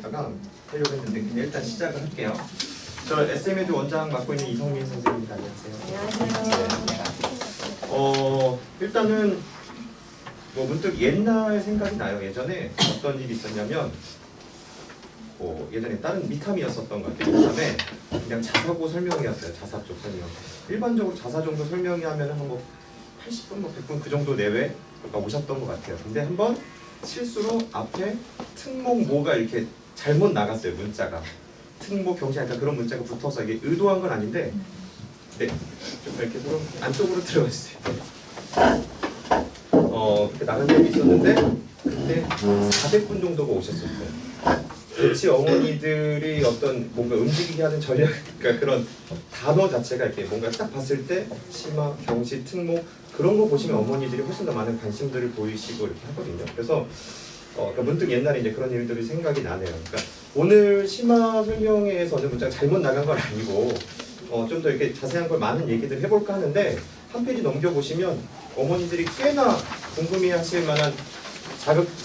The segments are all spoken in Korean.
이러다가 하려고 했는데 그냥 일단 시작을 할게요. 저 SM에드 원장 맡고 있는 이성민 선생님입니다. 안녕하세요. 일단은 뭐 문득 옛날 생각이 나요. 예전에 어떤 일이 있었냐면 예전에 다른 미탐이었었던 것 같아요. 미탐에 그냥 자사고 설명이었어요. 자사 쪽 설명. 일반적으로 자사 정도 설명이 하면 한 뭐 80분, 뭐 100분 그 정도 내외가 오셨던 것 같아요. 근데 한번 실수로 앞에 특목 모가 이렇게 잘못 나갔어요. 문자가. 특목 경시 약간 그런 문자가 붙어서 이게 의도한 건 아닌데 네, 좀 이렇게 서로 안쪽으로 들어가 주세요. 그렇게 나간 적이 있었는데 그때 400분 정도가 오셨었어요. 대치 어머니들이 어떤 뭔가 움직이게 하는 전략, 그러니까 그런 단어 자체가 이렇게 뭔가 딱 봤을 때 심화, 경시, 특목 그런 거 보시면 어머니들이 훨씬 더 많은 관심들을 보이시고 이렇게 하거든요. 그래서 그러니까 문득 옛날에 이제 그런 일들이 생각이 나네요. 그러니까 오늘 심화 설명회에서는 문자가 잘못 나간 건 아니고 좀 더 이렇게 자세한 걸 많은 얘기들 해볼까 하는데 한 페이지 넘겨보시면 어머니들이 꽤나 궁금해하실 만한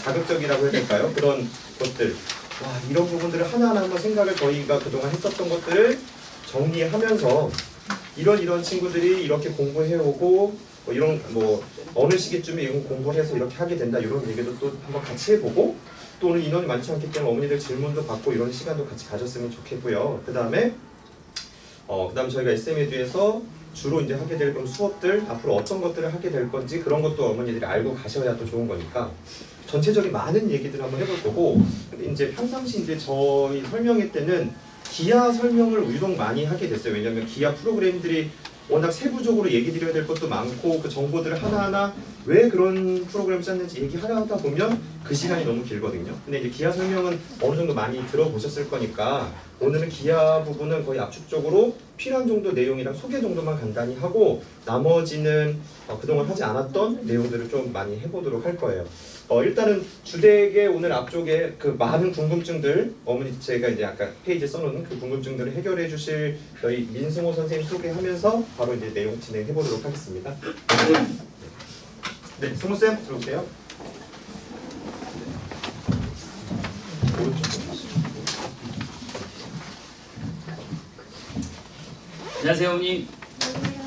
자극적이라고 해야 될까요? 그런 것들. 와, 이런 부분들을 하나하나 한번 생각을 저희가 그동안 했었던 것들을 정리하면서 이런 친구들이 이렇게 공부해오고 이런 어느 시기쯤에 이런 공부를 해서 이렇게 하게 된다 이런 얘기도 또 한번 같이 해보고 또 오늘 인원이 많지 않기 때문에 어머니들 질문도 받고 이런 시간도 같이 가졌으면 좋겠고요. 그 다음에 저희가 SM에듀에서 주로 이제 하게 될 그런 수업들 앞으로 어떤 것들을 하게 될 건지 그런 것도 어머니들이 알고 가셔야 또 좋은 거니까 전체적인 많은 얘기들을 한번 해볼 거고 근데 이제 평상시 이제 저희 설명회 때는 기아 설명을 유독 많이 하게 됐어요. 왜냐하면 기아 프로그램들이 워낙 세부적으로 얘기 드려야 될 것도 많고 그 정보들을 하나하나 왜 그런 프로그램을 짰는지 얘기하다 보면 그 시간이 너무 길거든요. 근데 이제 기아 설명은 어느 정도 많이 들어보셨을 거니까 오늘은 기아 부분은 거의 압축적으로 필요한 정도 내용이랑 소개 정도만 간단히 하고 나머지는 그동안 하지 않았던 내용들을 좀 많이 해보도록 할 거예요. 일단은 주되게 오늘 앞쪽에 그 많은 궁금증들 어머니 제가 이제 아까 페이지에 써놓은 그 궁금증들을 해결해 주실 저희 민승호 선생님 소개하면서 바로 이제 내용 진행해 보도록 하겠습니다. 네, 승호쌤 들어오세요. 안녕하세요, 어머님.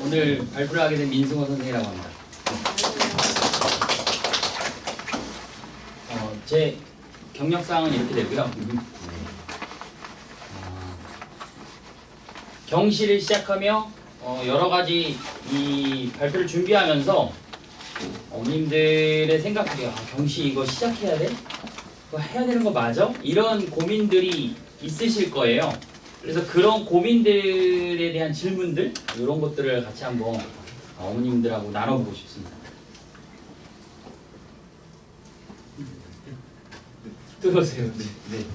오늘 발표를 하게 된 민승호 선생이라고 합니다. 제 경력사항은 이렇게 되고요. 경시를 시작하며 여러 가지 이 발표를 준비하면서 어머님들의 생각하기에 경시 이거 시작해야 돼? 그거 해야 되는 거 맞아? 이런 고민들이 있으실 거예요. 그래서 그런 고민들에 대한 질문들 이런 것들을 같이 한번 어머님들하고 나눠보고 싶습니다. 들어오세요. 네.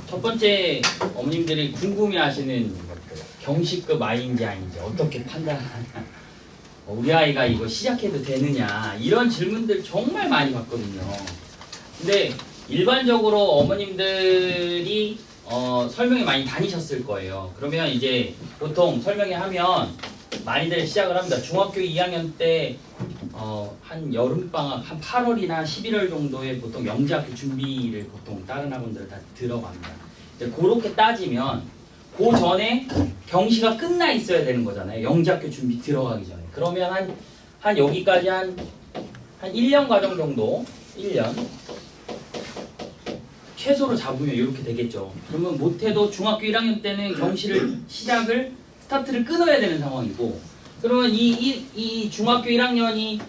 첫 번째 어머님들이 궁금해하시는 경시급 아이인지 아닌지 어떻게 판단하냐, 우리 아이가 이거 시작해도 되느냐 이런 질문들 정말 많이 받거든요. 근데 일반적으로 어머님들이 설명회 많이 다니셨을 거예요. 그러면 이제 보통 설명회 하면 많이들 시작을 합니다. 중학교 2학년 때 한 여름방학 한 8월이나 11월 정도에 보통 영재학교 준비를 보통 다른 학원들 다 들어갑니다. 그렇게 따지면 그 전에 경시가 끝나 있어야 되는 거잖아요. 영재학교 준비 들어가기 전에. 그러면 한 여기까지 한 1년 과정 정도 1년 최소로 잡으면 이렇게 되겠죠. 그러면 못해도 중학교 1학년 때는 경시를 스타트를 끊어야 되는 상황이고, 그러면 이 중학교 1학년이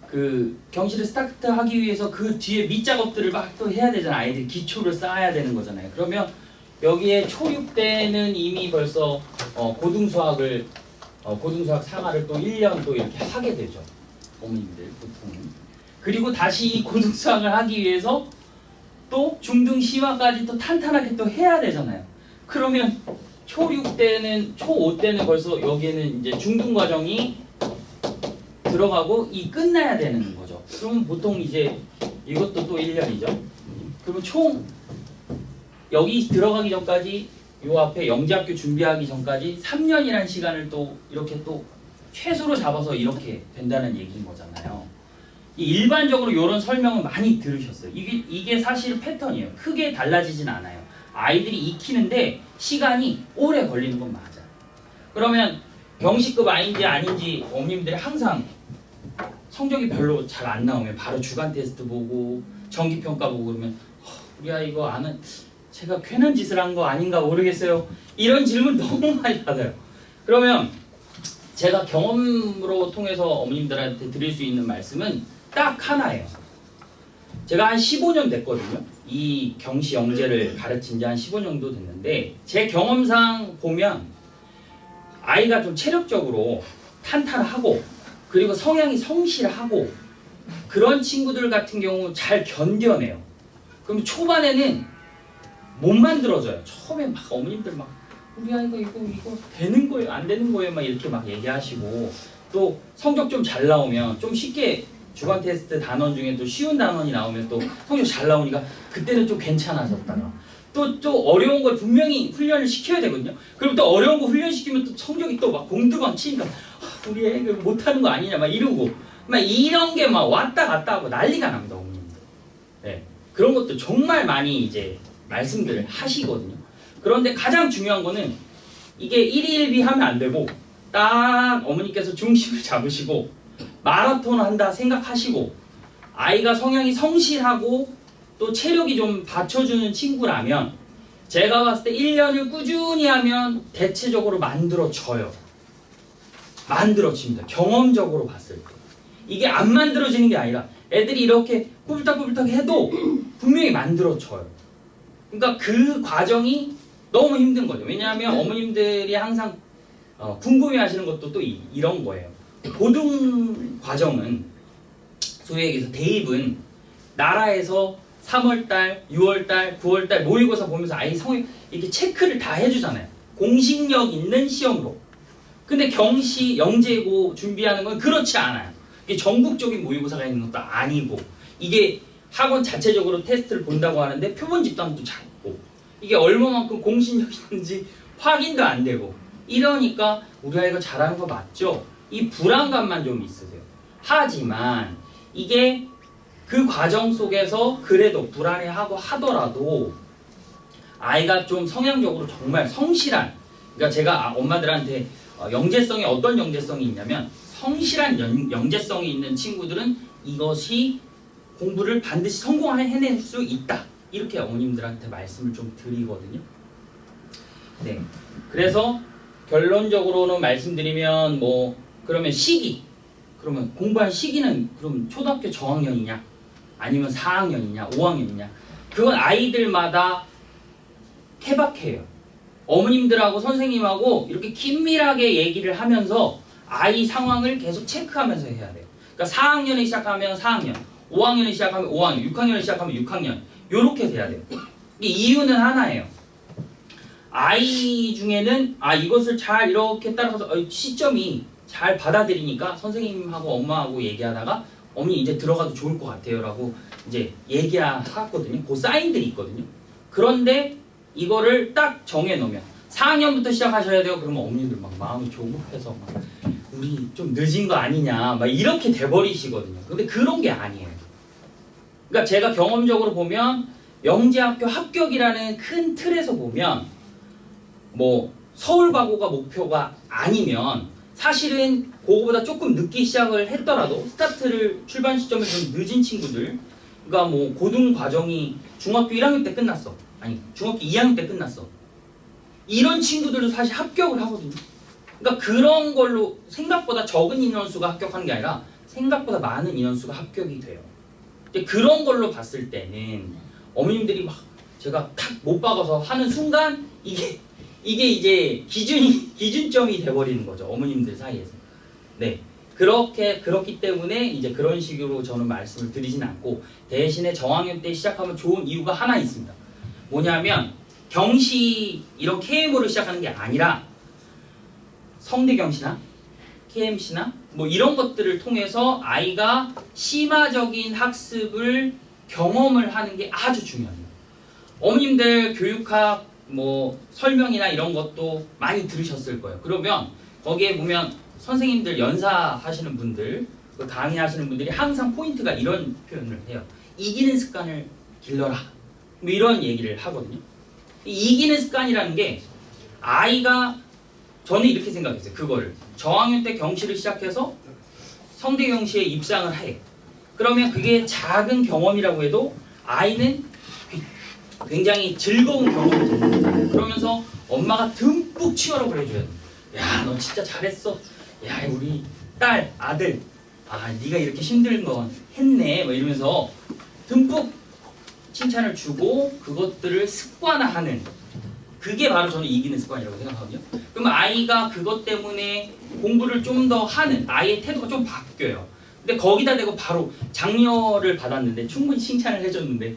그 경시를 스타트하기 위해서 그 뒤에 밑작업들을 막 또 해야 되잖아요. 아이들이 기초를 쌓아야 되는 거잖아요. 그러면 여기에 초6 때는 이미 벌써 고등수학 상하를 또 1년 또 이렇게 하게 되죠. 어머님들 보통은. 그리고 다시 이 고등수학을 하기 위해서 또 중등 심화까지 또 탄탄하게 또 해야 되잖아요. 그러면 초6 때는 초5 때는 벌써 여기에는 이제 중등 과정이 들어가고 이 끝나야 되는 거죠. 그러면 보통 이제 이것도 또 1년이죠. 그러면 총 여기 들어가기 전까지 요 앞에 영재학교 준비하기 전까지 3년이라는 시간을 또 이렇게 또 최소로 잡아서 이렇게 된다는 얘기인 거잖아요. 일반적으로 이런 설명을 많이 들으셨어요. 이게 사실 패턴이에요. 크게 달라지진 않아요. 아이들이 익히는데 시간이 오래 걸리는 건 맞아요. 그러면 경시급 아닌지 아닌지 어머님들이 항상 성적이 별로 잘 안 나오면 바로 주간 테스트 보고 정기평가 보고 그러면 우리 아이 이거 아는 제가 괜한 짓을 한 거 아닌가 모르겠어요. 이런 질문 너무 많이 받아요. 그러면 제가 경험으로 통해서 어머님들한테 드릴 수 있는 말씀은 딱 하나예요. 제가 한 15년 됐거든요. 이 경시 영재를 가르친 지 한 15년 정도 됐는데 제 경험상 보면 아이가 좀 체력적으로 탄탄하고 그리고 성향이 성실하고 그런 친구들 같은 경우 잘 견뎌내요. 그럼 초반에는 못 만들어져요. 처음에 막 어머님들 막 우리 아이가 이거 되는 거예요, 안 되는 거예요, 막 이렇게 막 얘기하시고 또 성적 좀 잘 나오면 좀 쉽게 주간 테스트 단원 중에 또 쉬운 단원이 나오면 또 성적 잘 나오니까 그때는 좀 괜찮아졌다가 또 어려운 걸 분명히 훈련을 시켜야 되거든요. 그럼 또 어려운 거 훈련시키면 또 성적이 또 막 봉두방 치니까 우리 애가 못하는 거 아니냐 막 이러고 막 이런 게 막 왔다 갔다 하고 난리가 납니다, 어머님들. 네, 그런 것도 정말 많이 이제 말씀들을 하시거든요. 그런데 가장 중요한 거는 이게 1위 1비 하면 안 되고 딱 어머니께서 중심을 잡으시고 마라톤을 한다 생각하시고 아이가 성향이 성실하고 또 체력이 좀 받쳐주는 친구라면 제가 봤을 때 1년을 꾸준히 하면 대체적으로 만들어져요. 만들어집니다. 경험적으로 봤을 때. 이게 안 만들어지는 게 아니라 애들이 이렇게 꾸불딱꾸불딱 해도 분명히 만들어져요. 그러니까 그 과정이 너무 힘든 거죠. 왜냐하면 어머님들이 항상 궁금해하시는 것도 또 이런 거예요. 고등 과정은 소위 얘기해서 대입은 나라에서 3월달, 6월달, 9월달 모의고사 보면서 아이 성의 이렇게 체크를 다 해주잖아요. 공식력 있는 시험으로. 근데 경시, 영재고 준비하는 건 그렇지 않아요. 이게 전국적인 모의고사가 있는 것도 아니고 이게 학원 자체적으로 테스트를 본다고 하는데 표본 집단도 작고 이게 얼마만큼 공신력 있는지 확인도 안 되고 이러니까 우리 아이가 잘하는 거 맞죠? 이 불안감만 좀 있으세요. 하지만 이게 그 과정 속에서 그래도 불안해하고 하더라도 아이가 좀 성향적으로 정말 성실한 그러니까 제가 엄마들한테 영재성이 어떤 영재성이 있냐면 성실한 영재성이 있는 친구들은 이것이 공부를 반드시 성공해낼 수 있다. 이렇게 어머님들한테 말씀을 좀 드리거든요. 네. 그래서 결론적으로는 말씀드리면 뭐 그러면 시기 그러면 공부할 시기는 그럼 초등학교 저학년이냐 아니면 4학년이냐 5학년이냐 그건 아이들마다 케바케예요. 어머님들하고 선생님하고 이렇게 긴밀하게 얘기를 하면서 아이 상황을 계속 체크하면서 해야 돼요. 그러니까 4학년에 시작하면 4학년 5학년에 시작하면 5학년 6학년에 시작하면 6학년 요렇게 돼야 돼요. 이유는 하나예요. 아이 중에는 이것을 잘 이렇게 따라가서 시점이 잘 받아들이니까 선생님하고 엄마하고 얘기하다가 어머니 이제 들어가도 좋을 것 같아요 라고 이제 얘기하거든요. 그 사인들이 있거든요. 그런데 이거를 딱 정해놓으면 4학년부터 시작하셔야 돼요. 그러면 어머니들 막 마음이 조급해서 막 우리 좀 늦은 거 아니냐 막 이렇게 돼버리시거든요. 근데 그런 게 아니에요. 그러니까 제가 경험적으로 보면 영재학교 합격이라는 큰 틀에서 보면 뭐 서울과고가 목표가 아니면 사실은 그거보다 조금 늦게 시작을 했더라도 스타트를 출발 시점을 좀 늦은 친구들 그러니까 뭐 고등 과정이 중학교 1학년 때 끝났어. 아니 중학교 2학년 때 끝났어. 이런 친구들도 사실 합격을 하거든요. 그러니까 그런 걸로 생각보다 적은 인원수가 합격하는 게 아니라 생각보다 많은 인원수가 합격이 돼요. 근데 그런 걸로 봤을 때는 어머님들이 막 제가 탁 못 박아서 하는 순간 이게 이제 기준점이 돼버리는 거죠. 어머님들 사이에서. 네. 그렇기 때문에 이제 그런 식으로 저는 말씀을 드리진 않고 대신에 저학년 때 시작하면 좋은 이유가 하나 있습니다. 뭐냐면 경시 이런 KM으로 시작하는 게 아니라 성대경시나 KMC나 뭐 이런 것들을 통해서 아이가 심화적인 학습을 경험을 하는 게 아주 중요합니다. 어머님들 교육학 뭐 설명이나 이런 것도 많이 들으셨을 거예요. 그러면 거기에 보면 선생님들 연사하시는 분들, 그 강의하시는 분들이 항상 포인트가 이런 표현을 해요. 이기는 습관을 길러라. 뭐 이런 얘기를 하거든요. 이 이기는 습관이라는 게 아이가 저는 이렇게 생각했어요. 그거를 저학년 때 경시를 시작해서 성대 경시에 입상을 해. 그러면 그게 작은 경험이라고 해도 아이는 굉장히 즐거운 경험이 되는 거잖아요. 그러면서 엄마가 듬뿍 치열업을 해줘야 돼. 야, 너 진짜 잘했어. 야, 우리 딸, 아들, 아, 네가 이렇게 힘든 거 했네. 뭐 이러면서 듬뿍 칭찬을 주고 그것들을 습관화하는, 그게 바로 저는 이기는 습관이라고 생각하거든요. 그러면 아이가 그것 때문에 공부를 좀 더 하는, 아이의 태도가 좀 바뀌어요. 근데 거기다 대고 바로 장려를 받았는데 충분히 칭찬을 해줬는데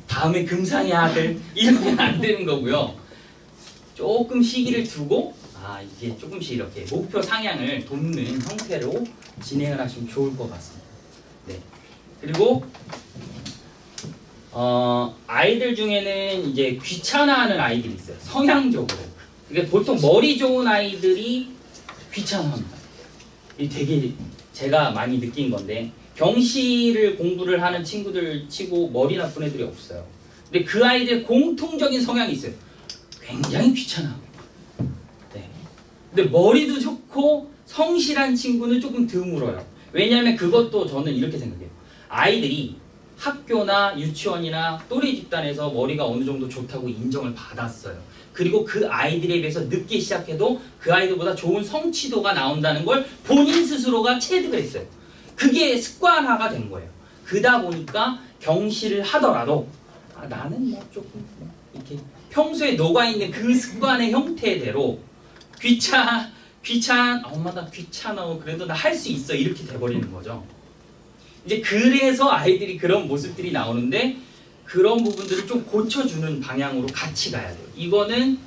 다음에 금상의 아들 이러면 안 되는 거고요. 조금 시기를 두고 이게 조금씩 이렇게 목표 상향을 돕는 형태로 진행을 하시면 좋을 것 같습니다. 네. 그리고 아이들 중에는 이제 귀찮아하는 아이들이 있어요. 성향적으로. 이게 보통 머리 좋은 아이들이 귀찮아합니다. 이 되게 제가 많이 느낀 건데 경시를 공부를 하는 친구들 치고 머리 나쁜 애들이 없어요. 근데 그 아이들 공통적인 성향이 있어요. 굉장히 귀찮아하고. 네. 근데 머리도 좋고 성실한 친구는 조금 드물어요. 왜냐하면 그것도 저는 이렇게 생각해요. 아이들이 학교나 유치원이나 또래 집단에서 머리가 어느 정도 좋다고 인정을 받았어요. 그리고 그 아이들에 비해서 늦게 시작해도 그 아이들보다 좋은 성취도가 나온다는 걸 본인 스스로가 체득을 했어요. 그게 습관화가 된 거예요. 그러다 보니까 경시를 하더라도 나는 뭐 조금 이렇게 평소에 녹아있는 그 습관의 형태대로 엄마 나 귀찮아 그래도 나 할 수 있어 이렇게 돼버리는 거죠. 이제 그래서 아이들이 그런 모습들이 나오는데 그런 부분들을 좀 고쳐주는 방향으로 같이 가야 돼요. 이거는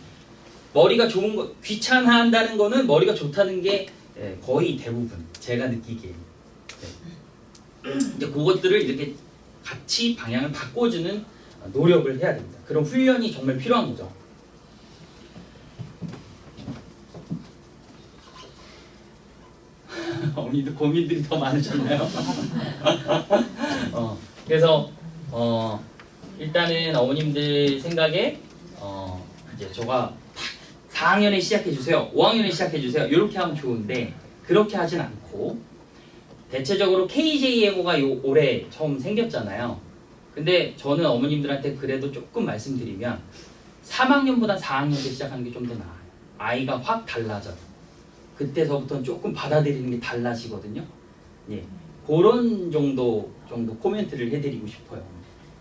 머리가 좋은 거, 귀찮아한다는 거는 머리가 좋다는 게 거의 대부분 제가 느끼기에 이제 그것들을 이렇게 같이 방향을 바꿔주는 노력을 해야 됩니다. 그런 훈련이 정말 필요한 거죠. 어머니도 고민들이 더 많으셨나요? 그래서 일단은 어머님들 생각에 이제 저가 4학년에 시작해 주세요, 5학년에 시작해 주세요 이렇게 하면 좋은데 그렇게 하진 않고 대체적으로 KJMO가 올해 처음 생겼잖아요. 근데 저는 어머님들한테 그래도 조금 말씀드리면 3학년보다 4학년 때 시작하는 게 좀 더 나아요. 아이가 확 달라져요. 그때서부터는 조금 받아들이는 게 달라지거든요. 예, 그런 정도 코멘트를 해드리고 싶어요.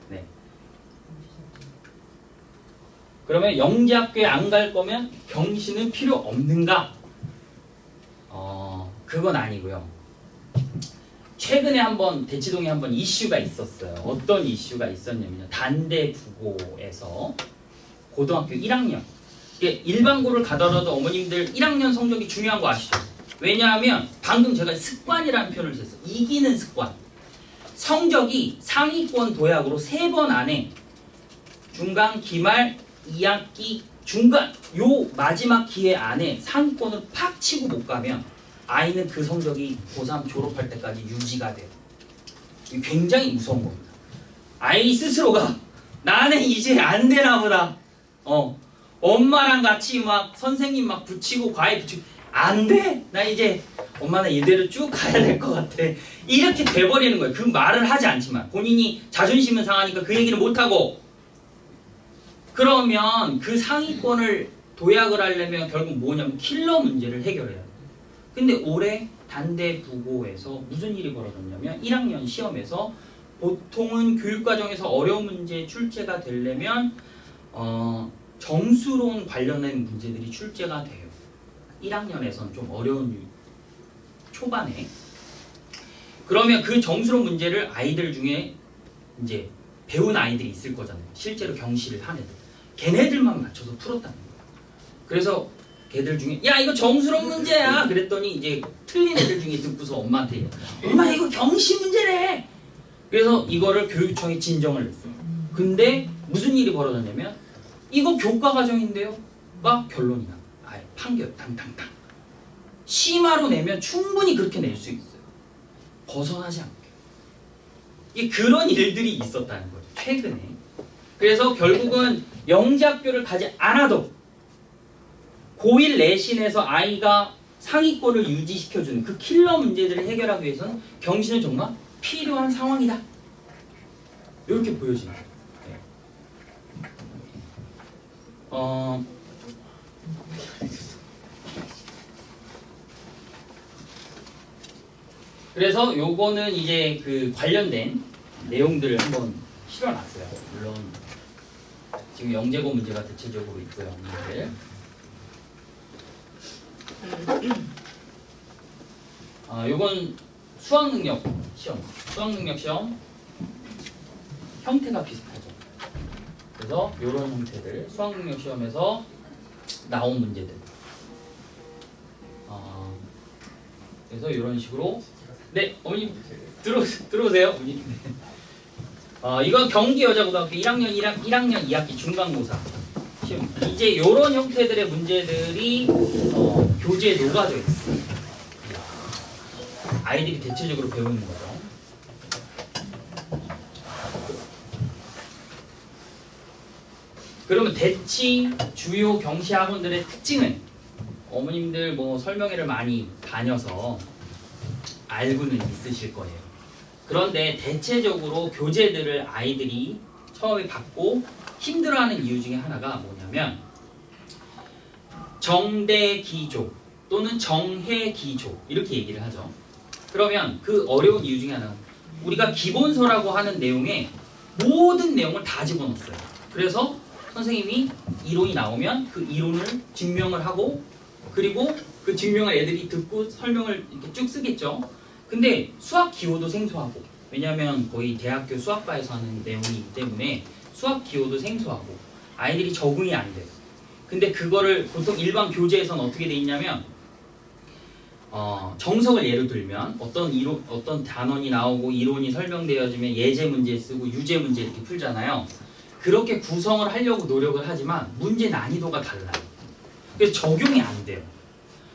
네. 그러면 영재학교에 안 갈 거면 경시는 필요 없는가? 그건 아니고요. 최근에 한번 대치동에 한번 이슈가 있었어요. 어떤 이슈가 있었냐면요. 단대부고에서 고등학교 1학년 일반고를 가더라도 어머님들 1학년 성적이 중요한 거 아시죠? 왜냐하면 방금 제가 습관이라는 표현을 썼어요. 이기는 습관. 성적이 상위권 도약으로 3번 안에 중간, 기말, 2학기, 중간 요 마지막 기회 안에 상위권을 팍 치고 못 가면 아이는 그 성적이 고3 졸업할 때까지 유지가 돼요. 이게 굉장히 무서운 겁니다. 아이 스스로가 나는 이제 안 되나 보다. 엄마랑 같이 막 선생님 막 붙이고 과외 붙이고 안 돼. 나 이제 엄마 나 이대로 쭉 가야 될 것 같아. 이렇게 돼버리는 거예요. 그 말을 하지 않지만 본인이 자존심은 상하니까 그 얘기를 못하고 그러면 그 상위권을 도약을 하려면 결국 뭐냐면 킬러 문제를 해결해야 돼요. 근데 올해 단대부고에서 무슨 일이 벌어졌냐면 1학년 시험에서 보통은 교육과정에서 어려운 문제 출제가 되려면 점수론 관련된 문제들이 출제가 돼요. 1학년에서는 좀 어려운 초반에. 그러면 그 점수론 문제를 아이들 중에 이제 배운 아이들이 있을 거잖아요. 실제로 경시를 한 애들. 걔네들만 맞춰서 풀었다는 거예요. 그래서 걔들 중에 야 이거 점수론 문제야 그랬더니 이제 틀린 애들 중에 듣고서 엄마한테 엄마 이거 경시 문제래. 그래서 이거를 교육청에 진정을 냈어요. 근데 무슨 일이 벌어졌냐면 이거 교과 과정인데요 가 결론이 나. 판결 탕탕탕. 치마로 내면 충분히 그렇게 낼 수 있어요. 벗어나지 않게. 이게 그런 일들이 있었다는 거죠. 최근에. 그래서 결국은 영재학교를 가지 않아도 고1 내신에서 아이가 상위권을 유지시켜주는 그 킬러 문제들을 해결하기 위해서는 경시는 정말 필요한 상황이다. 이렇게 보여집니다. 네. 그래서 요거는 이제 그 관련된 내용들을 한번 실어놨어요. 물론 지금 영재고 문제가 대체적으로 있고요. 문제들. 요건 수학능력 시험. 수학능력 시험 형태가 비슷하죠. 그래서 요런 형태들 수학능력 시험에서 나온 문제들. 그래서 이런 식으로 네 어머님 들어오세요. 어머님. 이건 경기 여자고등학교 1학년 2학기 중간고사 시험. 이제 이런 형태들의 문제들이 교재에 녹아져 있어요. 아이들이 대체적으로 배우는 거죠. 그러면 대치 주요 경시 학원들의 특징은 어머님들 뭐 설명회를 많이 다녀서 알고는 있으실 거예요. 그런데 대체적으로 교재들을 아이들이 처음에 받고 힘들어하는 이유 중에 하나가 뭐냐면 정대기조 또는 정해기조 이렇게 얘기를 하죠. 그러면 그 어려운 이유 중에 하나는 우리가 기본서라고 하는 내용에 모든 내용을 다 집어넣었어요. 그래서 선생님이 이론이 나오면 그 이론을 증명을 하고 그리고 그 증명을 애들이 듣고 설명을 이렇게 쭉 쓰겠죠. 근데 수학 기호도 생소하고 왜냐하면 거의 대학교 수학과에서 하는 내용이기 때문에 수학 기호도 생소하고 아이들이 적응이 안 돼요. 근데 그거를 보통 일반 교재에서는 어떻게 돼 있냐면 정석을 예로 들면 어떤 단원이 나오고 이론이 설명되어지면 예제 문제 쓰고 유제 문제 이렇게 풀잖아요. 그렇게 구성을 하려고 노력을 하지만 문제 난이도가 달라요. 그래서 적용이 안 돼요.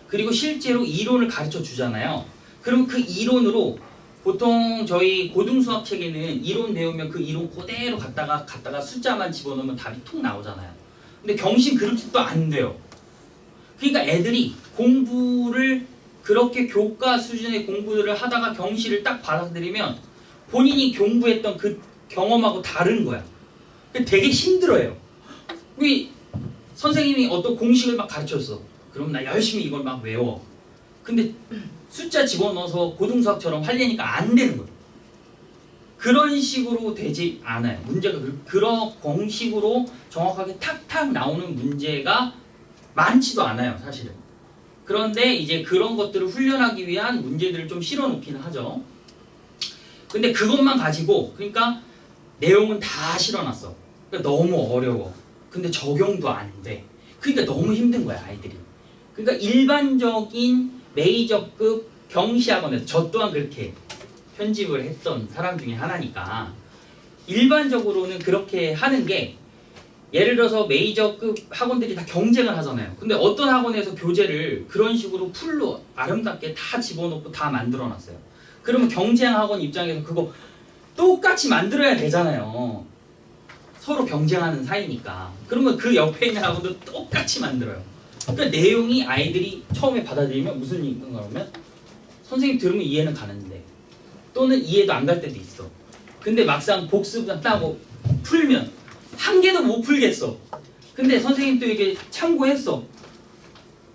그리고 실제로 이론을 가르쳐 주잖아요. 그럼 그 이론으로 보통 저희 고등수학 책에는 이론 배우면 그 이론 그대로 갖다가 숫자만 집어넣으면 답이 툭 나오잖아요. 근데 경신 그렇게 또 안 돼요. 그러니까 애들이 공부를 그렇게 교과 수준의 공부들을 하다가 경시를 딱 받아들이면 본인이 공부했던 그 경험하고 다른 거야. 되게 힘들어요. 선생님이 어떤 공식을 막 가르쳤어. 그럼 나 열심히 이걸 막 외워. 근데 숫자 집어넣어서 고등수학처럼 하려니까 안 되는 거예요. 그런 식으로 되지 않아요. 문제가 그런 공식으로 정확하게 탁탁 나오는 문제가 많지도 않아요, 사실은. 그런데 이제 그런 것들을 훈련하기 위한 문제들을 좀 실어놓기는 하죠. 근데 그것만 가지고 그러니까 내용은 다 실어놨어. 그러니까 너무 어려워. 근데 적용도 안 돼. 그러니까 너무 힘든 거야, 아이들이. 그러니까 일반적인 메이저급 경시학원에서 저 또한 그렇게 편집을 했던 사람 중에 하나니까 일반적으로는 그렇게 하는 게 예를 들어서 메이저급 학원들이 다 경쟁을 하잖아요. 근데 어떤 학원에서 교재를 그런 식으로 풀로 아름답게 다 집어넣고 다 만들어놨어요. 그러면 경쟁 학원 입장에서 그거 똑같이 만들어야 되잖아요. 서로 경쟁하는 사이니까. 그러면 그 옆에 있는 학원도 똑같이 만들어요. 그러니까 내용이 아이들이 처음에 받아들이면 무슨 얘기인가 하면 선생님 들으면 이해는 가는데 또는 이해도 안 갈 때도 있어. 근데 막상 복습을 따고 풀면 한 개도 못 풀겠어. 근데 선생님 또 이게 참고했어.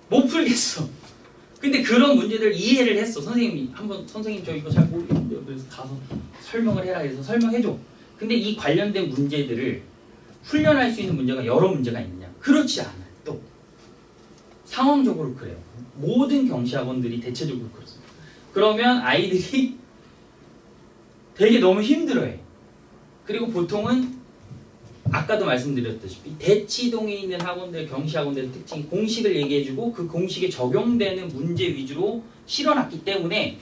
못 풀겠어. 근데 그런 문제들 이해를 했어. 선생님이 한번 선생님 저 이거 잘 모르겠는데 그래서 가서 설명을 해라 해서 설명해줘. 근데 이 관련된 문제들을 훈련할 수 있는 문제가 여러 문제가 있느냐? 그렇지 않아요. 또 상황적으로 그래요. 모든 경시학원들이 대체적으로 그렇습니다. 그러면 아이들이 되게 너무 힘들어해. 그리고 보통은 아까도 말씀드렸다시피 대치동에 있는 학원들, 경시학원들의 특징이 공식을 얘기해주고 그 공식에 적용되는 문제 위주로 실어놨기 때문에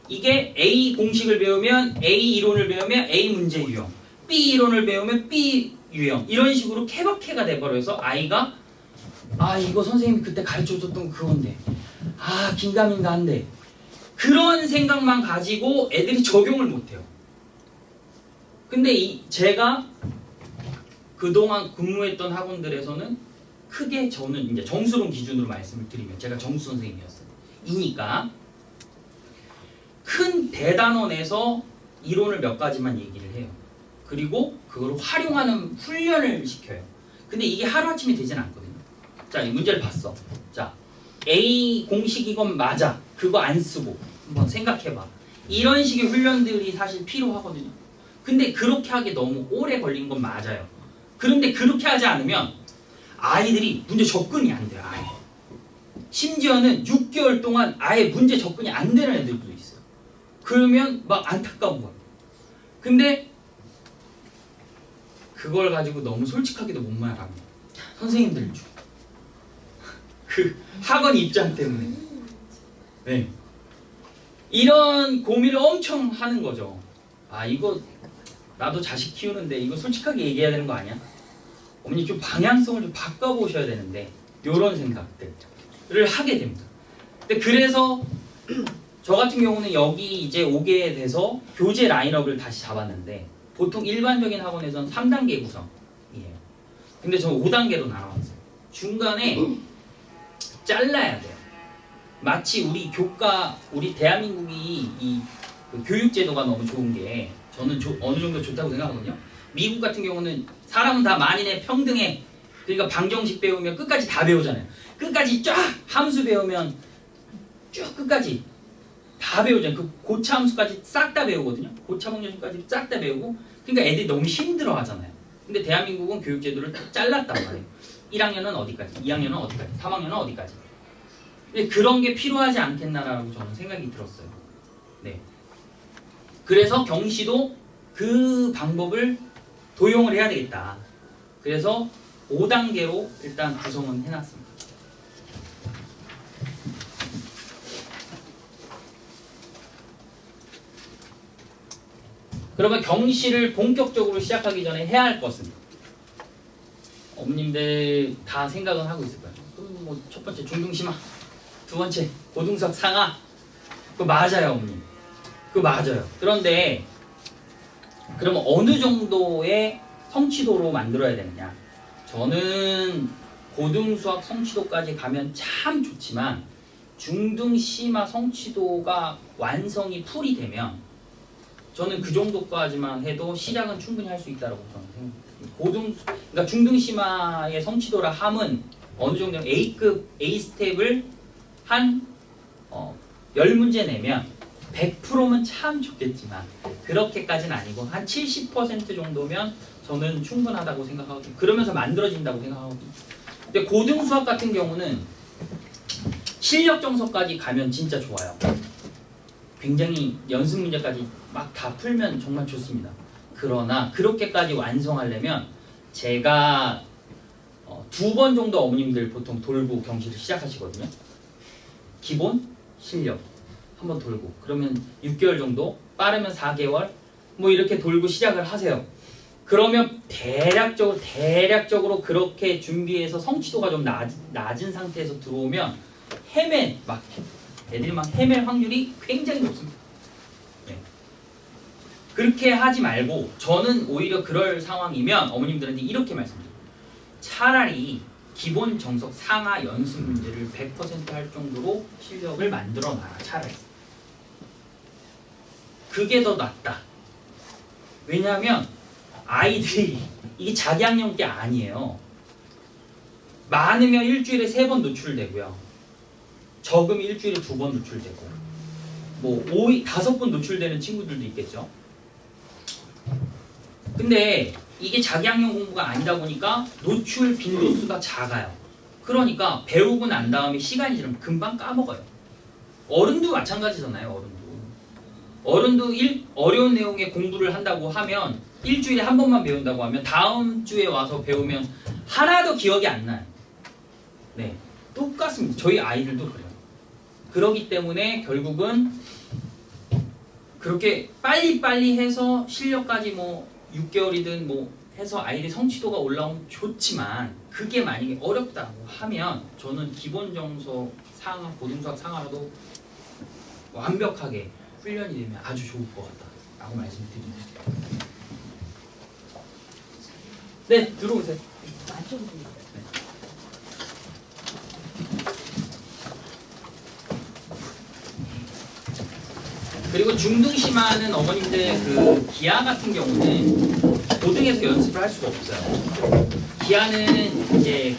이게 A 공식을 배우면 A 이론을 배우면 A 문제 유형, B 이론을 배우면 B 유형 이런 식으로 케바케가 돼버려서 아이가 이거 선생님이 그때 가르쳐줬던 그건데 아 긴가민가한데 그런 생각만 가지고 애들이 적용을 못해요. 근데 제가 그동안 근무했던 학원들에서는 크게 저는 이제 정수론 기준으로 말씀을 드리면 제가 정수 선생님이었어요. 이니까 큰 대단원 내서 이론을 몇 가지만 얘기를 해요. 그리고 그걸 활용하는 훈련을 시켜요. 근데 이게 하루아침에 되진 않거든요. 자, 이 문제를 봤어. 자, A 공식 이건 맞아. 그거 안 쓰고 한번 생각해봐. 이런 식의 훈련들이 사실 필요하거든요. 근데 그렇게 하기 너무 오래 걸린 건 맞아요. 그런데 그렇게 하지 않으면 아이들이 문제 접근이 안 돼요. 아예. 심지어는 6개월 동안 아예 문제 접근이 안 되는 애들도 있어요. 그러면 막 안타까운 거예요. 근데 그걸 가지고 너무 솔직하게도 못 말합니다. 선생님들 중. 그 학원 입장 때문에. 네. 이런 고민을 엄청 하는 거죠. 아 이거 나도 자식 키우는데 이거 솔직하게 얘기해야 되는 거 아니야? 어머니 좀 방향성을 좀 바꿔보셔야 되는데 이런 생각들을 하게 됩니다. 근데 그래서 저 같은 경우는 여기 이제 오게 돼서 교재 라인업을 다시 잡았는데 보통 일반적인 학원에서는 3단계 구성이에요. 근데 저는 5단계로 나눠왔어요. 중간에 잘라야 돼요. 마치 우리 우리 대한민국이 그 교육제도가 너무 좋은 게 저는 어느 정도 좋다고 생각하거든요. 미국 같은 경우는 사람은 다 만인의 평등해. 그러니까 방정식 배우면 끝까지 다 배우잖아요. 끝까지 쫙 함수 배우면 쭉 끝까지 다 배우잖아요. 그 고차 함수까지 싹 다 배우거든요. 고차 방정식까지 싹 다 배우고. 그러니까 애들이 너무 힘들어 하잖아요. 근데 대한민국은 교육제도를 딱 잘랐단 말이에요. 1학년은 어디까지, 2학년은 어디까지, 3학년은 어디까지. 근데 그런 게 필요하지 않겠나라고 저는 생각이 들었어요. 네. 그래서 경시도 그 방법을 도용을 해야 되겠다. 그래서 5단계로 일단 구성은 해놨습니다. 그러면 경시를 본격적으로 시작하기 전에 해야 할 것은 어머님들 다 생각은 하고 있을 거예요. 뭐 첫 번째 중등심화, 두 번째 고등수학 상하. 그거 맞아요, 어머님. 그거 맞아요. 그런데 그러면 어느 정도의 성취도로 만들어야 되느냐? 저는 고등수학 성취도까지 가면 참 좋지만 중등심화 성취도가 완성이 풀이 되면 저는 그 정도까지만 해도 시작은 충분히 할 수 있다고 저는 생각해요. 그러니까 중등심화의 성취도라 함은 어느 정도 A급 A 스텝을 한 10문제 내면 100%면 참 좋겠지만 그렇게까지는 아니고 한 70% 정도면 저는 충분하다고 생각하거든요. 그러면서 만들어진다고 생각하거든요. 근데 고등수학 같은 경우는 실력 정서까지 가면 진짜 좋아요. 굉장히 연습 문제까지 막 다 풀면 정말 좋습니다. 그러나 그렇게까지 완성하려면 제가 2번 정도 어머님들 보통 돌고 경시를 시작하시거든요. 기본, 실력 한번 돌고 그러면 6개월 정도, 빠르면 4개월 뭐 이렇게 돌고 시작을 하세요. 그러면 대략적으로 그렇게 준비해서 성취도가 좀 낮은 상태에서 들어오면 애들이 막 헤맬 확률이 굉장히 높습니다. 네. 그렇게 하지 말고 저는 오히려 그럴 상황이면 어머님들한테 이렇게 말씀드려요. 차라리 기본 정석 상하 연습 문제를 100% 할 정도로 실력을 만들어 놔라. 차라리 그게 더 낫다. 왜냐하면 아이들이 이게 자기 학년 게 아니에요. 많으면 일주일에 3번 노출되고요. 적으면 일주일에 2번 노출되고 뭐 5번 노출되는 친구들도 있겠죠. 근데 이게 자기 학년 공부가 아니다 보니까 노출 빈도수가 작아요. 그러니까 배우고 난 다음에 시간이 지나면 금방 까먹어요. 어른도 마찬가지잖아요. 어른도 어려운 내용의 공부를 한다고 하면 일주일에 한 번만 배운다고 하면 다음 주에 와서 배우면 하나도 기억이 안 나요. 네, 똑같습니다. 저희 아이들도 그래요. 그러기 때문에 결국은 그렇게 빨리빨리 해서 실력까지 뭐 6개월이든 뭐 해서 아이들의 성취도가 올라오면 좋지만 그게 만약에 어렵다고 하면 저는 기본 정서 상하, 고등수학 상하라도 완벽하게 훈련이 되면 아주 좋을 것 같다라고 말씀드립니다. 네, 들어오세요. 그리고 중등심하는 어머님들 그 기하 같은 경우는 고등에서 연습을 할 수가 없어요. 기하는 이제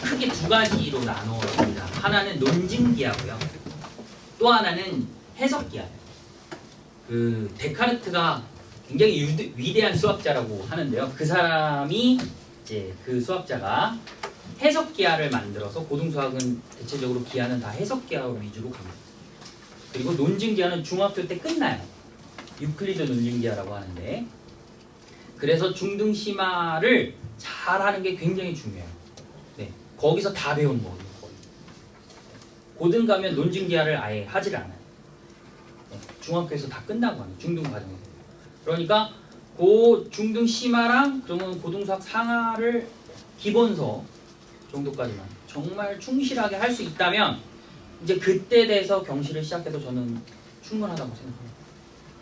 크게 두 가지로 나눠집니다. 하나는 논증 기하고요. 또 하나는 해석 기하. 그 데카르트가 굉장히 위대한 수학자라고 하는데요. 그 사람이 이제 그 수학자가 해석 기하를 만들어서 고등수학은 대체적으로 기하는 다 해석 기하 위주로 갑니다. 그리고 논증기하는 중학교 때 끝나요. 유클리드 논증기하라고 하는데, 그래서 중등심화를 잘하는 게 굉장히 중요해요. 네, 거기서 다 배우는 거거든요. 거의. 고등 가면 논증기하를 아예 하질 않아요. 네, 중학교에서 다 끝나고 하는 중등 과정에서. 그러니까 그 중등심화랑 그러면 고등수학 상하를 기본서 정도까지만 정말 충실하게 할 수 있다면 이제 그때 돼서 경시를 시작해도 저는 충분하다고 생각합니다.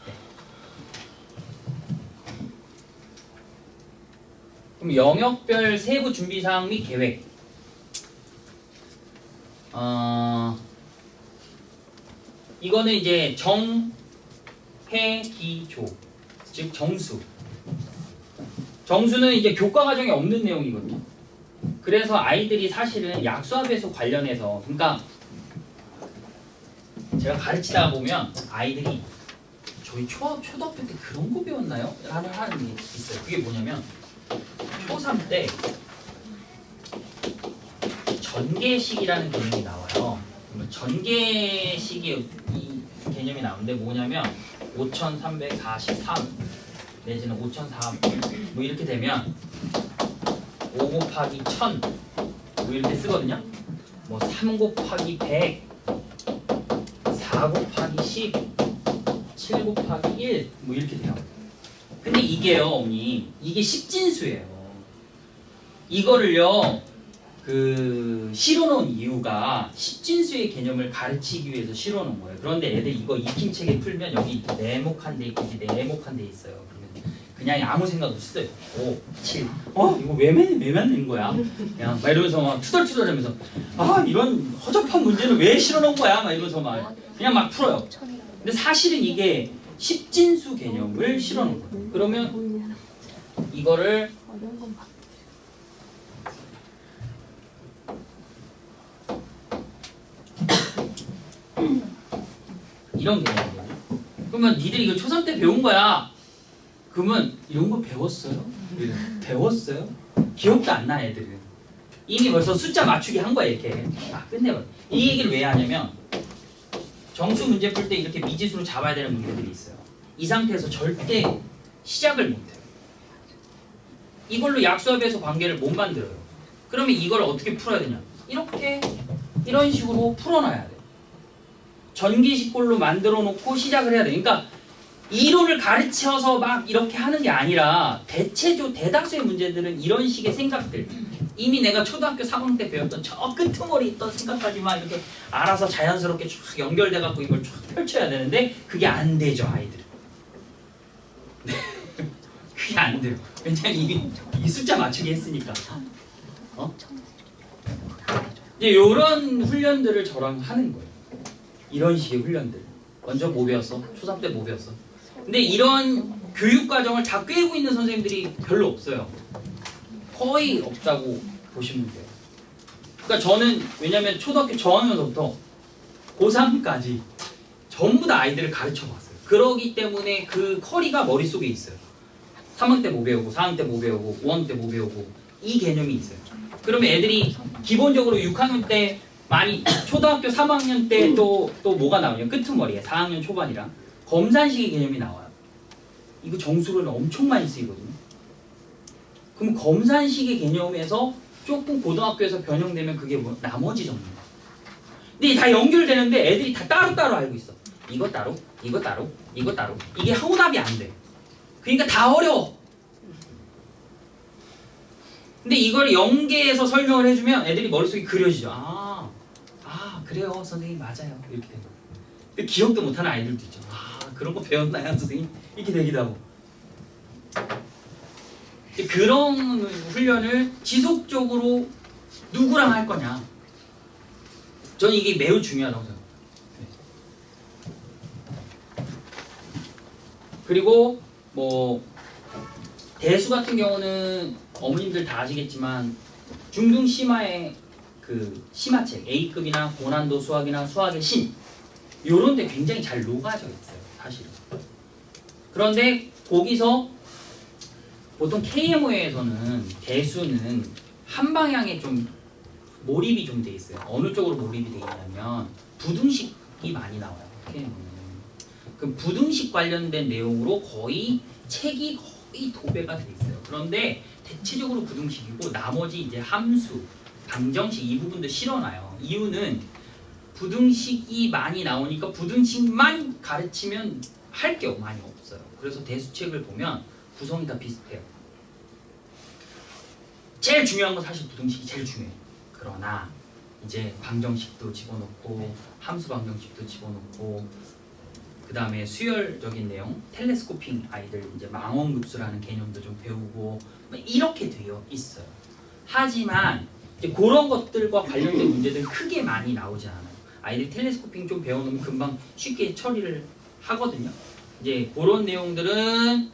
네. 그럼 영역별 세부 준비사항 및 계획. 이거는 이제 정, 해, 기, 조. 즉 정수. 정수는 이제 교과 과정에 없는 내용이거든요. 그래서 아이들이 사실은 약수합에서 관련해서, 그러니까 제가 가르치다 보면 아이들이 저희 초등학교 때 그런 거 배웠나요? 하는 게 있어요. 그게 뭐냐면 초3 때 전개식이라는 개념이 나와요. 전개식이 이 개념이 나오는데 뭐냐면 5343 내지는 5004 뭐 이렇게 되면 5 곱하기 1000 뭐 이렇게 쓰거든요. 뭐 3 곱하기 100 4 곱하기 10, 7 곱하기 1, 뭐 이렇게 돼요. 근데 이게요, 어머니, 이게 십진수예요. 이거를요, 실어놓은 이유가 십진수의 개념을 가르치기 위해서 실어놓은 거예요. 그런데 애들 이거 익힘책에 풀면 여기 네모칸 데 있고 네모칸 데 있어요. 그러면 그냥 아무 생각 없이 써요. 5, 7. 이거 왜 만든 거야? 그냥 막 이러면서 막 투덜투덜하면서 이런 허접한 문제는 왜 실어놓은 거야? 막 이러면서 막 그냥 막 풀어요. 근데 사실은 이게 십진수 개념을 실어놓은 거예요. 그러면 이거를 이런 개념이거든요. 그러면 니들이 이거 초3 때 배운 거야. 그러면 이런 거 배웠어요? 배웠어요? 기억도 안 나 애들은. 이미 벌써 숫자 맞추기 한 거야 이렇게. 끝내버려. 이 얘기를 왜 하냐면 정수 문제 풀 때 이렇게 미지수로 잡아야 되는 문제들이 있어요. 이 상태에서 절대 시작을 못해요. 이걸로 약수합에서 관계를 못 만들어요. 그러면 이걸 어떻게 풀어야 되냐? 이런 식으로 풀어놔야 돼요. 전기식골로 만들어 놓고 시작을 해야 돼. 그러니까 이론을 가르쳐서 막 이렇게 하는 게 아니라 대다수의 문제들은 이런 식의 생각들, 이미 내가 초등학교 3학년 때 배웠던 저 끄트머리 있던 생각까지만 이렇게 알아서 자연스럽게 쭉 연결돼 갖고 이걸 쭉 펼쳐야 되는데 그게 안 되죠, 아이들. 그게 안 돼요. 왜냐면 이 숫자 맞추기 했으니까. 이제 이런 훈련들을 저랑 하는 거예요. 이런 식의 훈련들. 먼저 뭐 배웠어? 초3 때 뭐 배웠어? 근데 이런 교육 과정을 다 꿰고 있는 선생님들이 별로 없어요. 거의 없다고 보시면 돼요. 그러니까 저는 왜냐면 초등학교 저학년서부터 고3까지 전부 다 아이들을 가르쳐 봤어요. 그러기 때문에 그 커리가 머릿속에 있어요. 3학년 때 뭐 배우고 4학년 때 뭐 배우고 5학년 때 뭐 배우고 이 개념이 있어요. 그러면 애들이 기본적으로 6학년 때 많이 초등학교 3학년 때 또 뭐가 나오냐? 끄트머리에 4학년 초반이라 검산식의 개념이 나와요. 이거 정수를 엄청 많이 쓰이거든요. 그럼 검산식의 개념에서 조금 고등학교에서 변형되면 그게 뭐 나머지 정도입니다. 근데 다 연결되는데 애들이 다 따로따로 알고 있어. 이거 따로, 이거 따로, 이거 따로. 이게 하고답이 안 돼. 그러니까 다 어려워. 근데 이걸 연계해서 설명을 해주면 애들이 머릿속에 그려지죠. 아 그래요 선생님 맞아요 이렇게 되고 근데 기억도 못하는 아이들도 있죠. 아 그런 거 배웠나요 선생님? 이렇게 되기도 하고 그런 훈련을 지속적으로 누구랑 할 거냐 저는 이게 매우 중요하다고 생각합니다. 그리고 뭐 대수 같은 경우는 어머님들 다 아시겠지만 중등 심화의 그 심화책 A급이나 고난도 수학이나 수학의 신 요런 데 굉장히 잘 녹아져 있어요 사실은. 그런데 거기서 보통 KMO에서는 대수는 한 방향에 좀 몰입이 좀 돼 있어요. 어느 쪽으로 몰입이 돼 있냐면 부등식이 많이 나와요 KMO는. 그 부등식 관련된 내용으로 거의 책이 거의 도배가 돼 있어요. 그런데 대체적으로 부등식이고 나머지 이제 함수, 방정식 이 부분도 실어놔요. 이유는 부등식이 많이 나오니까 부등식만 가르치면 할 게 많이 없어요. 그래서 대수책을 보면 구성이 다 비슷해요. 제일 중요한 건 사실 부등식이 제일 중요해요. 그러나 이제 방정식도 집어넣고 함수 방정식도 집어넣고 그 다음에 수열적인 내용, 텔레스코핑 아이들 이제 망원급수라는 개념도 좀 배우고 이렇게 되어 있어요. 하지만 이제 그런 것들과 관련된 문제들 크게 많이 나오지 않아요. 아이들 텔레스코핑 좀 배워놓으면 금방 쉽게 처리를 하거든요. 이제 그런 내용들은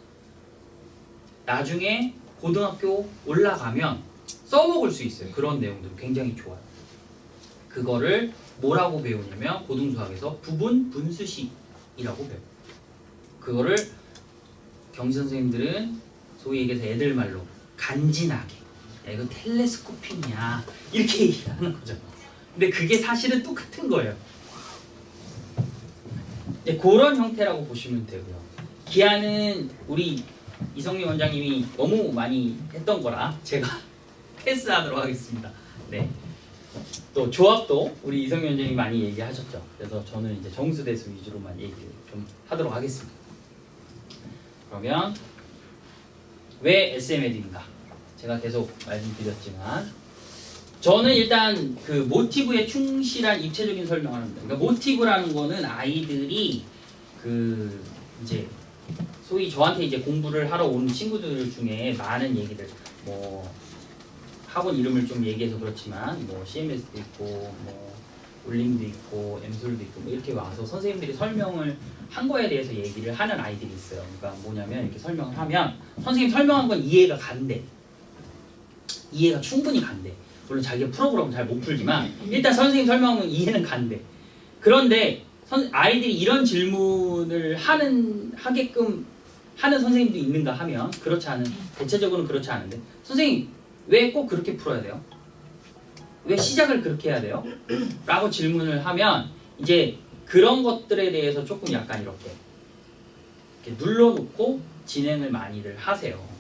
나중에 고등학교 올라가면 써먹을 수 있어요. 그런 내용들 굉장히 좋아요. 그거를 뭐라고 배우냐면 고등수학에서 부분 분수식이라고 배워요. 그거를 경시 선생님들은 소위 얘기해서 애들 말로 간지나게 야 이거 텔레스코핑이야 이렇게 얘기하는 거죠. 근데 그게 사실은 똑같은 거예요. 네, 그런 형태라고 보시면 되고요. 기하는 우리 이성민 원장님이 너무 많이 했던 거라 제가 패스하도록 하겠습니다. 네. 또 조합도 우리 이성민 원장님이 많이 얘기하셨죠. 그래서 저는 이제 정수대수 위주로만 얘기를 좀 하도록 하겠습니다. 그러면 왜 SM에드인가? 제가 계속 말씀드렸지만 저는 일단 그 모티브에 충실한 입체적인 설명을 합니다. 그러니까 모티브라는 거는 아이들이 그 이제 소위 저한테 이제 공부를 하러 온 친구들 중에 많은 얘기들 뭐 학원 이름을 좀 얘기해서 그렇지만 뭐 CMS도 있고 뭐 울림도 있고 엠솔도 있고 뭐 이렇게 와서 선생님들이 설명을 한 거에 대해서 얘기를 하는 아이들이 있어요. 그러니까 뭐냐면 이렇게 설명을 하면 선생님 설명한 건 이해가 간대. 이해가 충분히 간대. 물론 자기가 풀어보라고 잘 못 풀지만 일단 선생님 설명은 이해는 간대. 그런데 아이들이 이런 질문을 하게끔 하는 선생님도 있는가 하면 그렇지 않은 대체적으로는 그렇지 않은데 선생님 왜 꼭 그렇게 풀어야 돼요? 왜 시작을 그렇게 해야 돼요? 라고 질문을 하면 이제 그런 것들에 대해서 조금 약간 이렇게 눌러놓고 진행을 많이들 하세요.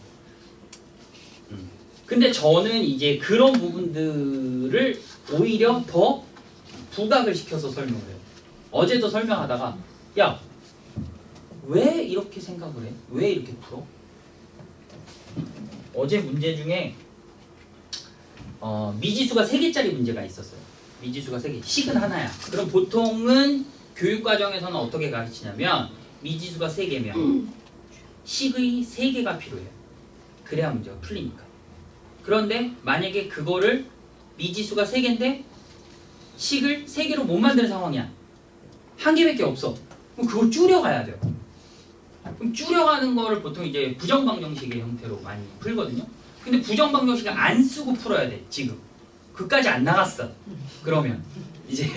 근데 저는 이제 그런 부분들을 오히려 더 부각을 시켜서 설명을 해요. 어제도 설명하다가 야, 왜 이렇게 생각을 해? 왜 이렇게 풀어? 어제 문제 중에 미지수가 3개짜리 문제가 있었어요. 미지수가 3개, 식은 하나야. 그럼 보통은 교육과정에서는 어떻게 가르치냐면 미지수가 3개면 식의 3개가 필요해요. 그래야 문제가 풀리니까. 그런데 만약에 그거를 미지수가 3개인데 식을 3개로 못 만드는 상황이야. 1개밖에 없어. 그럼 그걸 줄여가야 돼요. 그럼 줄여가는 거를 보통 이제 부정방정식의 형태로 많이 풀거든요. 근데 부정방정식을 안 쓰고 풀어야 돼. 지금 그까지 안 나갔어. 그러면 이제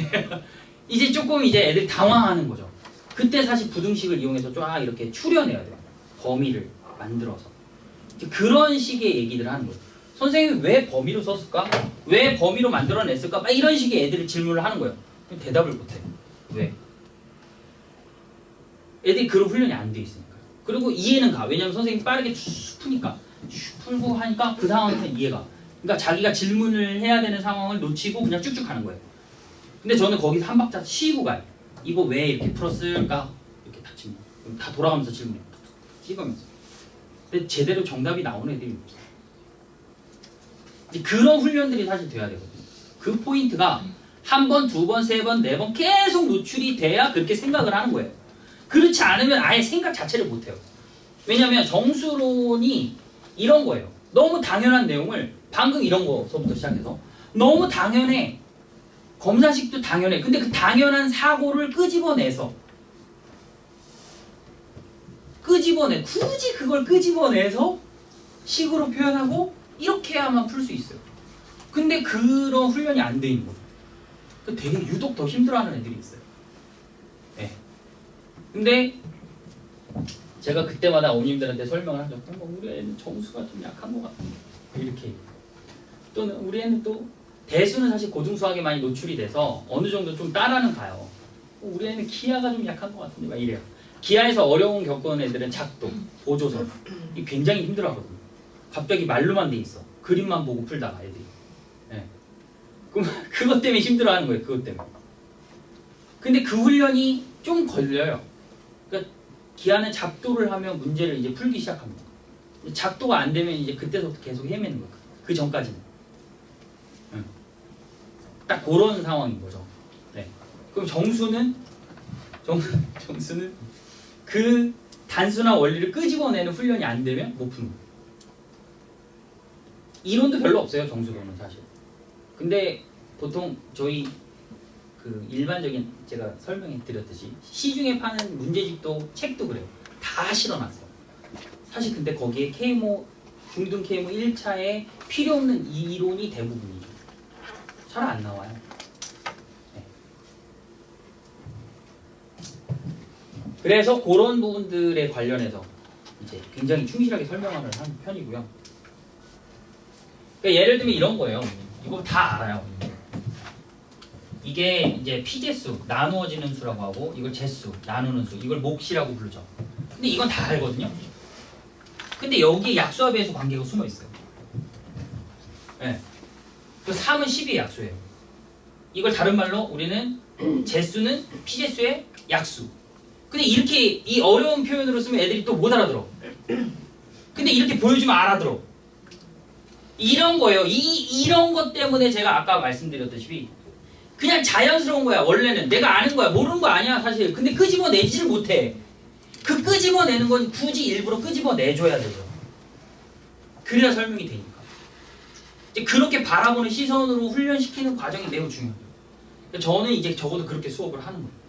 이제 조금 이제 애들이 당황하는 거죠. 그때 사실 부등식을 이용해서 쫙 이렇게 추려내야 돼요. 범위를 만들어서 그런 식의 얘기들을 하는 거예요. 선생님이 왜 범위로 썼을까? 왜 범위로 만들어냈을까? 막 이런 식의 애들이 질문을 하는 거예요. 그럼 대답을 못해. 왜? 애들이 그런 훈련이 안 돼 있으니까. 그리고 이해는 가. 왜냐면 선생님이 빠르게 쭉 푸니까 쭉 풀고 하니까 그 상황에서는 이해가. 그러니까 자기가 질문을 해야 되는 상황을 놓치고 그냥 쭉쭉 가는 거예요. 근데 저는 거기서 한 박자 쉬고 가요. 이거 왜 이렇게 풀었을까? 이렇게 다 질문. 다 돌아가면서 질문해요. 찍으면서. 근데 제대로 정답이 나오는 애들이 없어요. 그런 훈련들이 사실 돼야 되거든요. 그 포인트가 한 번, 두 번, 세 번, 네 번 계속 노출이 돼야 그렇게 생각을 하는 거예요. 그렇지 않으면 아예 생각 자체를 못해요. 왜냐하면 정수론이 이런 거예요. 너무 당연한 내용을 방금 이런 거서부터 시작해서 너무 당연해. 검사식도 당연해. 근데 그 당연한 사고를 끄집어내서 굳이 그걸 끄집어내서 식으로 표현하고 이렇게 해야만 풀 수 있어요. 근데 그런 훈련이 안 돼 있는 거예요. 되게 유독 더 힘들어하는 애들이 있어요. 네. 근데 제가 그때마다 어머님들한테 설명을 하죠. 우리 애는 정수가 좀 약한 것 같은데 이렇게. 또는 우리 애는 또 대수는 사실 고등수학에 많이 노출이 돼서 어느 정도 좀 따라는 가요. 우리 애는 기하가 좀 약한 것 같은데 막 이래요. 기하에서 어려운 겪은 애들은 작도, 보조선 이 굉장히 힘들어하거든요. 갑자기 말로만 돼 있어. 그림만 보고 풀다가 애들이. 네. 그럼 그것 때문에 힘들어하는 거예요. 그것 때문에. 근데 그 훈련이 좀 걸려요. 그러니까 기하는 작도를 하면 문제를 이제 풀기 시작합니다. 작도가 안 되면 이제 그때부터 계속 헤매는 거예요. 그 전까지는. 네. 딱 그런 상황인 거죠. 네. 그럼 정수는 그 단순한 원리를 끄집어내는 훈련이 안 되면 못 푸는 거예요. 이론도 별로 없어요. 정수론은 사실. 근데 보통 저희 그 일반적인 제가 설명해 드렸듯이 시중에 파는 문제집도 책도 그래요. 다 실어놨어요. 사실 근데 거기에 KMO 중등 KMO 1차에 필요 없는 이론이 대부분이죠. 잘 안 나와요. 네. 그래서 그런 부분들에 관련해서 이제 굉장히 충실하게 설명을 하는 편이고요. 그러니까 예를 들면 이런 거예요. 이거 다 알아요. 이게 이제 피제수, 나누어지는 수라고 하고 이걸 제수, 나누는 수, 이걸 몫이라고 부르죠. 근데 이건 다 알거든요. 근데 여기에 약수와 배수 관계가 숨어 있어요. 네. 그 3은 10의 약수예요. 이걸 다른 말로 우리는 제수는 피제수의 약수. 근데 이렇게 이 어려운 표현으로 쓰면 애들이 또 못 알아들어. 근데 이렇게 보여주면 알아들어. 이런 거예요. 이런 것 때문에 제가 아까 말씀드렸다시피 그냥 자연스러운 거야. 원래는 내가 아는 거야. 모르는 거 아니야 사실. 근데 끄집어내지를 못해. 그 끄집어내는 건 굳이 일부러 끄집어내줘야 되죠. 그래야 설명이 되니까. 이제 그렇게 바라보는 시선으로 훈련시키는 과정이 매우 중요해요. 저는 이제 적어도 그렇게 수업을 하는 거예요.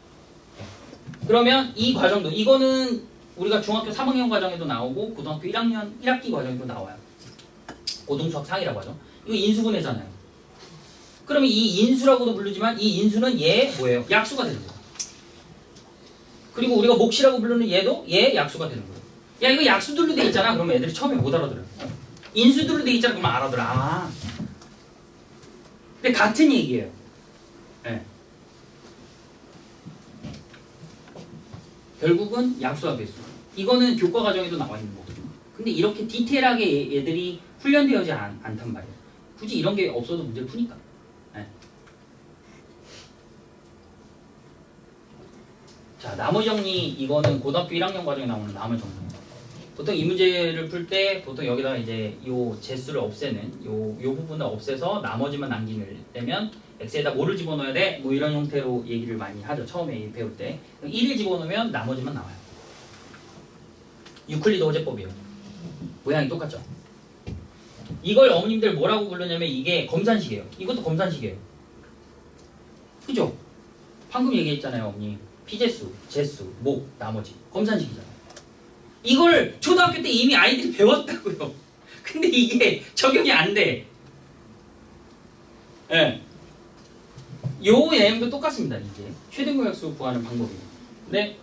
그러면 이 과정도 이거는 우리가 중학교 3학년 과정에도 나오고 고등학교 1학년 1학기 과정에도 나와요. 고등수학 상이라고 하죠. 이거 인수분해잖아요. 그러면 이 인수라고도 부르지만 이 인수는 얘 뭐예요? 약수가 되는 거예요. 그리고 우리가 몫이라고 부르는 얘도 얘 약수가 되는 거예요. 야 이거 약수들로 돼 있잖아. 그러면 애들이 처음에 못 알아들어요. 인수들로 돼 있잖아. 그러면 알아들어. 아. 근데 같은 얘기예요. 네. 결국은 약수와 배수. 이거는 교과 과정에도 나와 있는 거거든요. 근데 이렇게 디테일하게 얘들이 훈련되어지 않단 말이에요. 굳이 이런 게 없어도 문제를 푸니까. 네. 자, 나머 정리 이거는 고등학교 1학년 과정에 나오는 나머 정리입니다. 보통 이 문제를 풀 때 보통 여기다가 이제 요 제수를 없애는 요 부분을 없애서 나머지만 남기려면 x에다 뭐를 집어넣어야 돼? 뭐 이런 형태로 얘기를 많이 하죠. 처음에 배울 때 1을 집어넣으면 나머지만 나와요. 유클리드 호재법이에요. 모양이 똑같죠? 이걸 어머님들 뭐라고 부르냐면 이게 검산식이에요. 이것도 검산식이에요. 그죠? 방금 얘기했잖아요, 어머니. 피제수, 제수, 목, 나머지. 검산식이잖아요. 이걸 초등학교 때 이미 아이들이 배웠다고요. 근데 이게 적용이 안 돼. 예. 네. 요 내용도 똑같습니다. 이제 최대공약수 구하는 방법이에요. 근데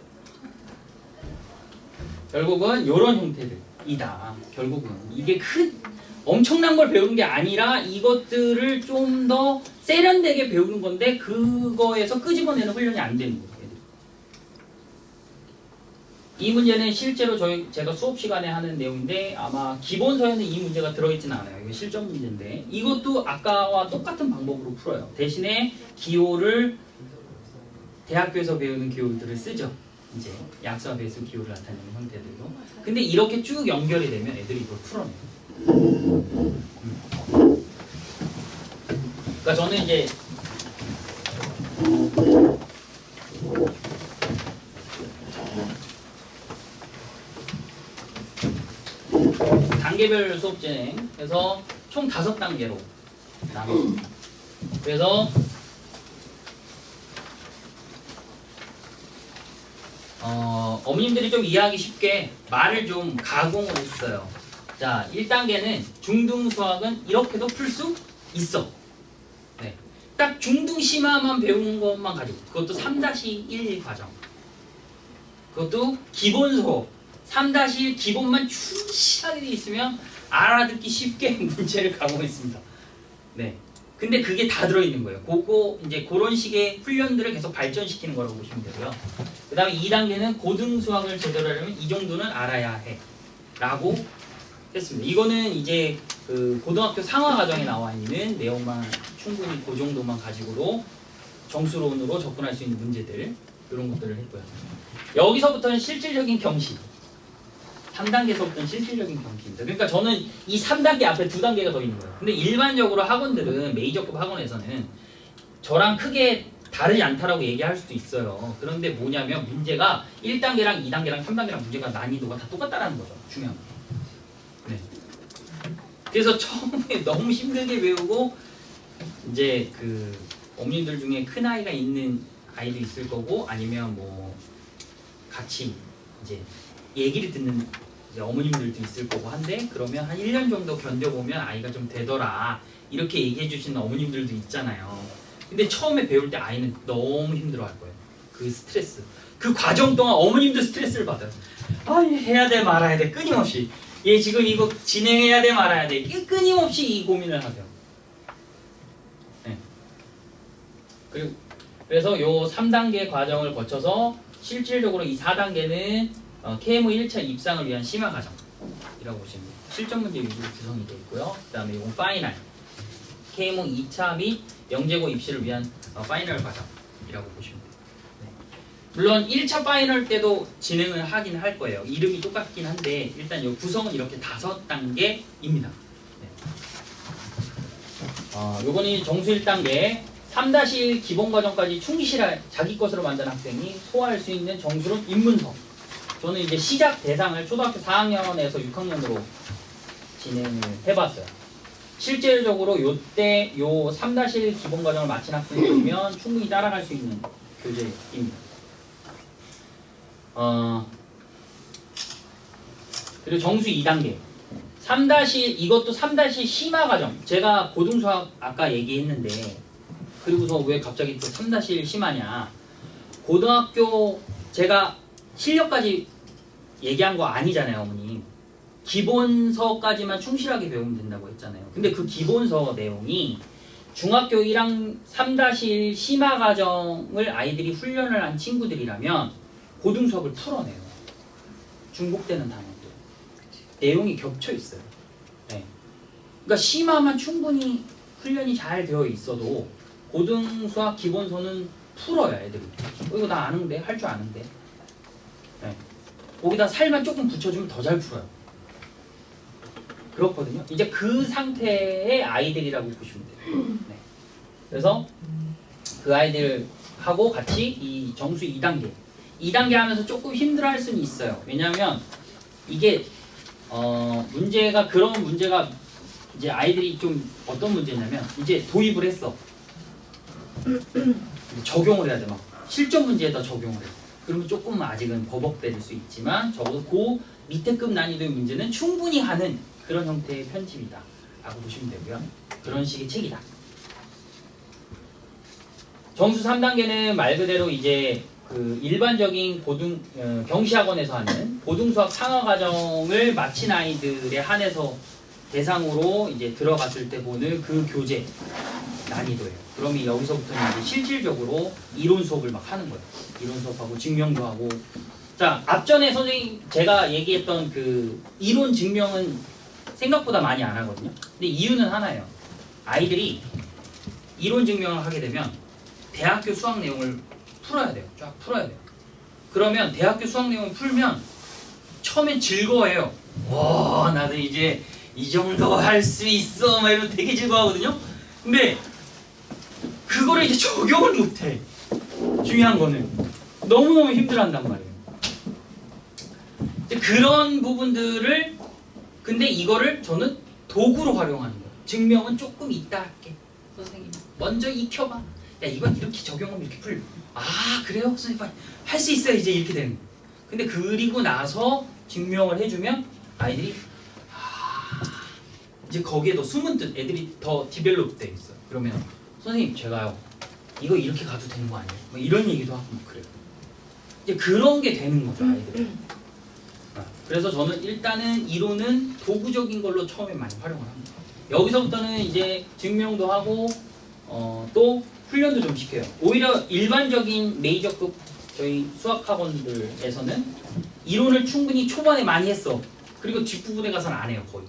결국은 요런 형태들이다. 결국은 이게 엄청난 걸 배우는 게 아니라 이것들을 좀 더 세련되게 배우는 건데 그거에서 끄집어내는 훈련이 안 되는 거예요. 이 문제는 실제로 제가 수업 시간에 하는 내용인데 아마 기본서에는 이 문제가 들어있지는 않아요. 이거 실전 문제인데 이것도 아까와 똑같은 방법으로 풀어요. 대신에 기호를 대학교에서 배우는 기호들을 쓰죠. 이제 약수와 배수 기호를 나타내는 형태들로. 근데 이렇게 쭉 연결이 되면 애들이 이걸 풀어내요. 그러니까 저는 이제 단계별 수업 진행해서 총 5단계로 나눴습니다. 그래서 어머님들이 좀 이해하기 쉽게 말을 좀 가공을 했어요. 자, 1단계는 중등 수학은 이렇게도 풀 수 있어. 네. 딱 중등 심화만 배우는 것만 가지고, 그것도 3-1 과정. 그것도 기본 수업 3-1 기본만 충실하게 돼 있으면 알아듣기 쉽게 문제를 가공했습니다. 네. 근데 그게 다 들어있는 거예요. 그거 이제 그런 식의 훈련들을 계속 발전시키는 거라고 보시면 되고요. 그 다음에 2단계는 고등 수학을 제대로 하려면 이 정도는 알아야 해 라고 했습니다. 이거는 이제 그 고등학교 상화 과정에 나와 있는 내용만 충분히 그 정도만 가지고도 정수론으로 접근할 수 있는 문제들, 이런 것들을 했고요. 여기서부터는 실질적인 경시, 3단계에서부터는 실질적인 경시입니다. 그러니까 저는 이 3단계 앞에 2단계가 더 있는 거예요. 근데 일반적으로 학원들은, 메이저급 학원에서는 저랑 크게 다르지 않다라고 얘기할 수도 있어요. 그런데 뭐냐면 문제가 1단계랑 2단계랑 3단계랑 문제가 난이도가 다 똑같다라는 거죠. 중요한 거. 네. 그래서 처음에 너무 힘들게 배우고 이제 그 어머님들 중에 큰 아이가 있는 아이도 있을 거고, 아니면 뭐 같이 이제 얘기를 듣는 이제 어머님들도 있을 거고 한데, 그러면 한 1년 정도 견뎌보면 아이가 좀 되더라 이렇게 얘기해 주시는 어머님들도 있잖아요. 근데 처음에 배울 때 아이는 너무 힘들어할 거예요. 그 스트레스, 그 과정 동안 어머님도 스트레스를 받아요. 아, 얘 해야 돼 말아야 돼 끊임없이, 얘 지금 이거 진행해야 돼 말아야 돼, 끊임없이 이 고민을 하세요. 네. 그래서 요 3단계 과정을 거쳐서 실질적으로 이 4단계는 KMO 1차 입상을 위한 심화 과정이라고 보시면 돼요. 실전 문제 위주로 구성이 되어 있고요. 그 다음에 이건 파이널, KMO 2차 및 영재고 입시를 위한 파이널 과정이라고 보시면 돼요. 네. 물론 1차 파이널 때도 진행을 하긴 할 거예요. 이름이 똑같긴 한데 일단 이 구성은 이렇게 5단계입니다. 네. 요거는 정수 1단계 3-1 기본 과정까지 충실할 자기 것으로 만든 학생이 소화할 수 있는 정수론 입문서. 저는 이제 시작 대상을 초등학교 4학년에서 6학년으로 진행을 해봤어요. 실질적으로 요때 요 3-1 기본 과정을 마친 학생이면 충분히 따라갈 수 있는 교재입니다. 그리고 정수 2단계 3-1 이것도 3-1 심화 과정. 제가 고등수학 아까 얘기했는데, 그리고서 왜 갑자기 또 3-1 심하냐, 고등학교 제가 실력까지 얘기한 거 아니잖아요, 어머님. 기본서까지만 충실하게 배우면 된다고 했잖아요. 근데 그 기본서 내용이 중학교 1학 3-1 심화 과정을 아이들이 훈련을 한 친구들이라면 고등수학을 풀어내요. 중복되는 단어들. 내용이 겹쳐 있어요. 네. 그러니까 심화만 충분히 훈련이 잘 되어 있어도 고등수학 기본서는 풀어요, 애들이. 이거 나 아는데, 할 줄 아는데. 네. 거기다 살만 조금 붙여주면 더 잘 풀어요. 그렇거든요. 이제 그 상태의 아이들이라고 보시면 돼요. 네. 그래서 그 아이들하고 같이 이 정수 2단계 하면서 조금 힘들어할 수는 있어요. 왜냐하면 이게 문제가, 그런 문제가 이제 아이들이 좀 어떤 문제냐면, 이제 도입을 했어. 적용을 해야 돼. 막 실전 문제에다 적용을 해. 그러면 조금 아직은 버벅대릴 수 있지만 적어도 그 밑에 급 난이도의 문제는 충분히 하는 그런 형태의 편집이다 라고 보시면 되고요. 그런 식의 책이다. 정수 3단계는 말 그대로 이제 그 일반적인 경시학원에서 하는 고등수학 상화 과정을 마친 아이들에 한해서 대상으로 이제 들어갔을 때 보는 그 교재 난이도예요. 그러면 여기서부터는 이제 실질적으로 이론 수업을 막 하는 거예요. 이론 수업하고 증명도 하고. 자, 앞전에 선생님 제가 얘기했던 그 이론 증명은 생각보다 많이 안 하거든요. 근데 이유는 하나예요. 아이들이 이론 증명을 하게 되면 대학교 수학 내용을 풀어야 돼요. 쫙 풀어야 돼요. 그러면 대학교 수학 내용을 풀면 처음엔 즐거워해요. 와, 나도 이제 이 정도 할 수 있어 막 이러면 되게 즐거워하거든요. 근데 그거를 이제 적용을 못해. 중요한 거는 너무너무 힘들어한단 말이에요. 그런 부분들을 근데 이거를 저는 도구로 활용하는 거예요. 증명은 조금 이따 할게. 선생님 먼저 익혀봐. 야 이건 이렇게 적용하면 이렇게 풀려. 아 그래요? 선생님 할 수 있어요. 이제 이렇게 되는 거예요. 근데 그리고 나서 증명을 해주면 아이들이 이제 거기에 더 숨은 뜻 애들이 더 디벨롭 돼 있어요. 그러면 선생님 제가요 이거 이렇게 가도 되는 거 아니에요? 뭐 이런 얘기도 하고 그래요. 이제 그런 게 되는 거죠 아이들이. 그래서 저는 일단은 이론은 도구적인 걸로 처음에 많이 활용을 합니다. 여기서부터는 이제 증명도 하고 또 훈련도 좀 시켜요. 오히려 일반적인 메이저급 저희 수학학원들에서는 이론을 충분히 초반에 많이 했어. 그리고 뒷부분에 가서는 안 해요 거의.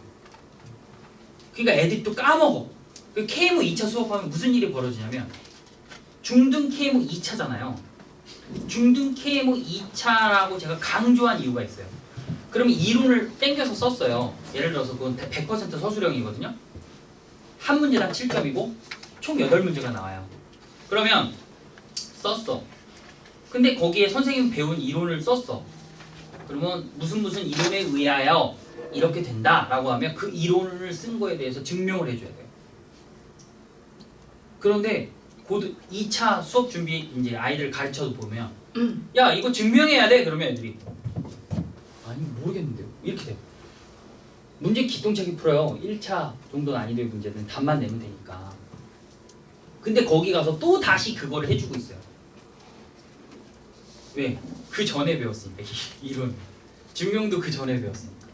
그러니까 애들이 또 까먹어. 그 KMO 2차 수업하면 무슨 일이 벌어지냐면 중등 KMO 2차잖아요. 중등 KMO 2차라고 제가 강조한 이유가 있어요. 그러면 이론을 땡겨서 썼어요. 예를 들어서 그건 100% 서술형이거든요. 한 문제당 7점이고 총 8문제가 나와요. 그러면 썼어. 근데 거기에 선생님 배운 이론을 썼어. 그러면 무슨 이론에 의하여 이렇게 된다라고 하면 그 이론을 쓴 거에 대해서 증명을 해줘야 돼요. 그런데 곧 2차 수업 준비 이제 아이들 가르쳐도 보면 야 이거 증명해야 돼 그러면 애들이 아니 모르겠는데요 이렇게 돼요. 문제 기똥차게 풀어요. 1차 정도 난이도의 문제는 답만 내면 되니까. 근데 거기 가서 또 다시 그걸 해주고 있어요. 왜? 그 전에 배웠으니까 이론 증명도 그 전에 배웠으니까.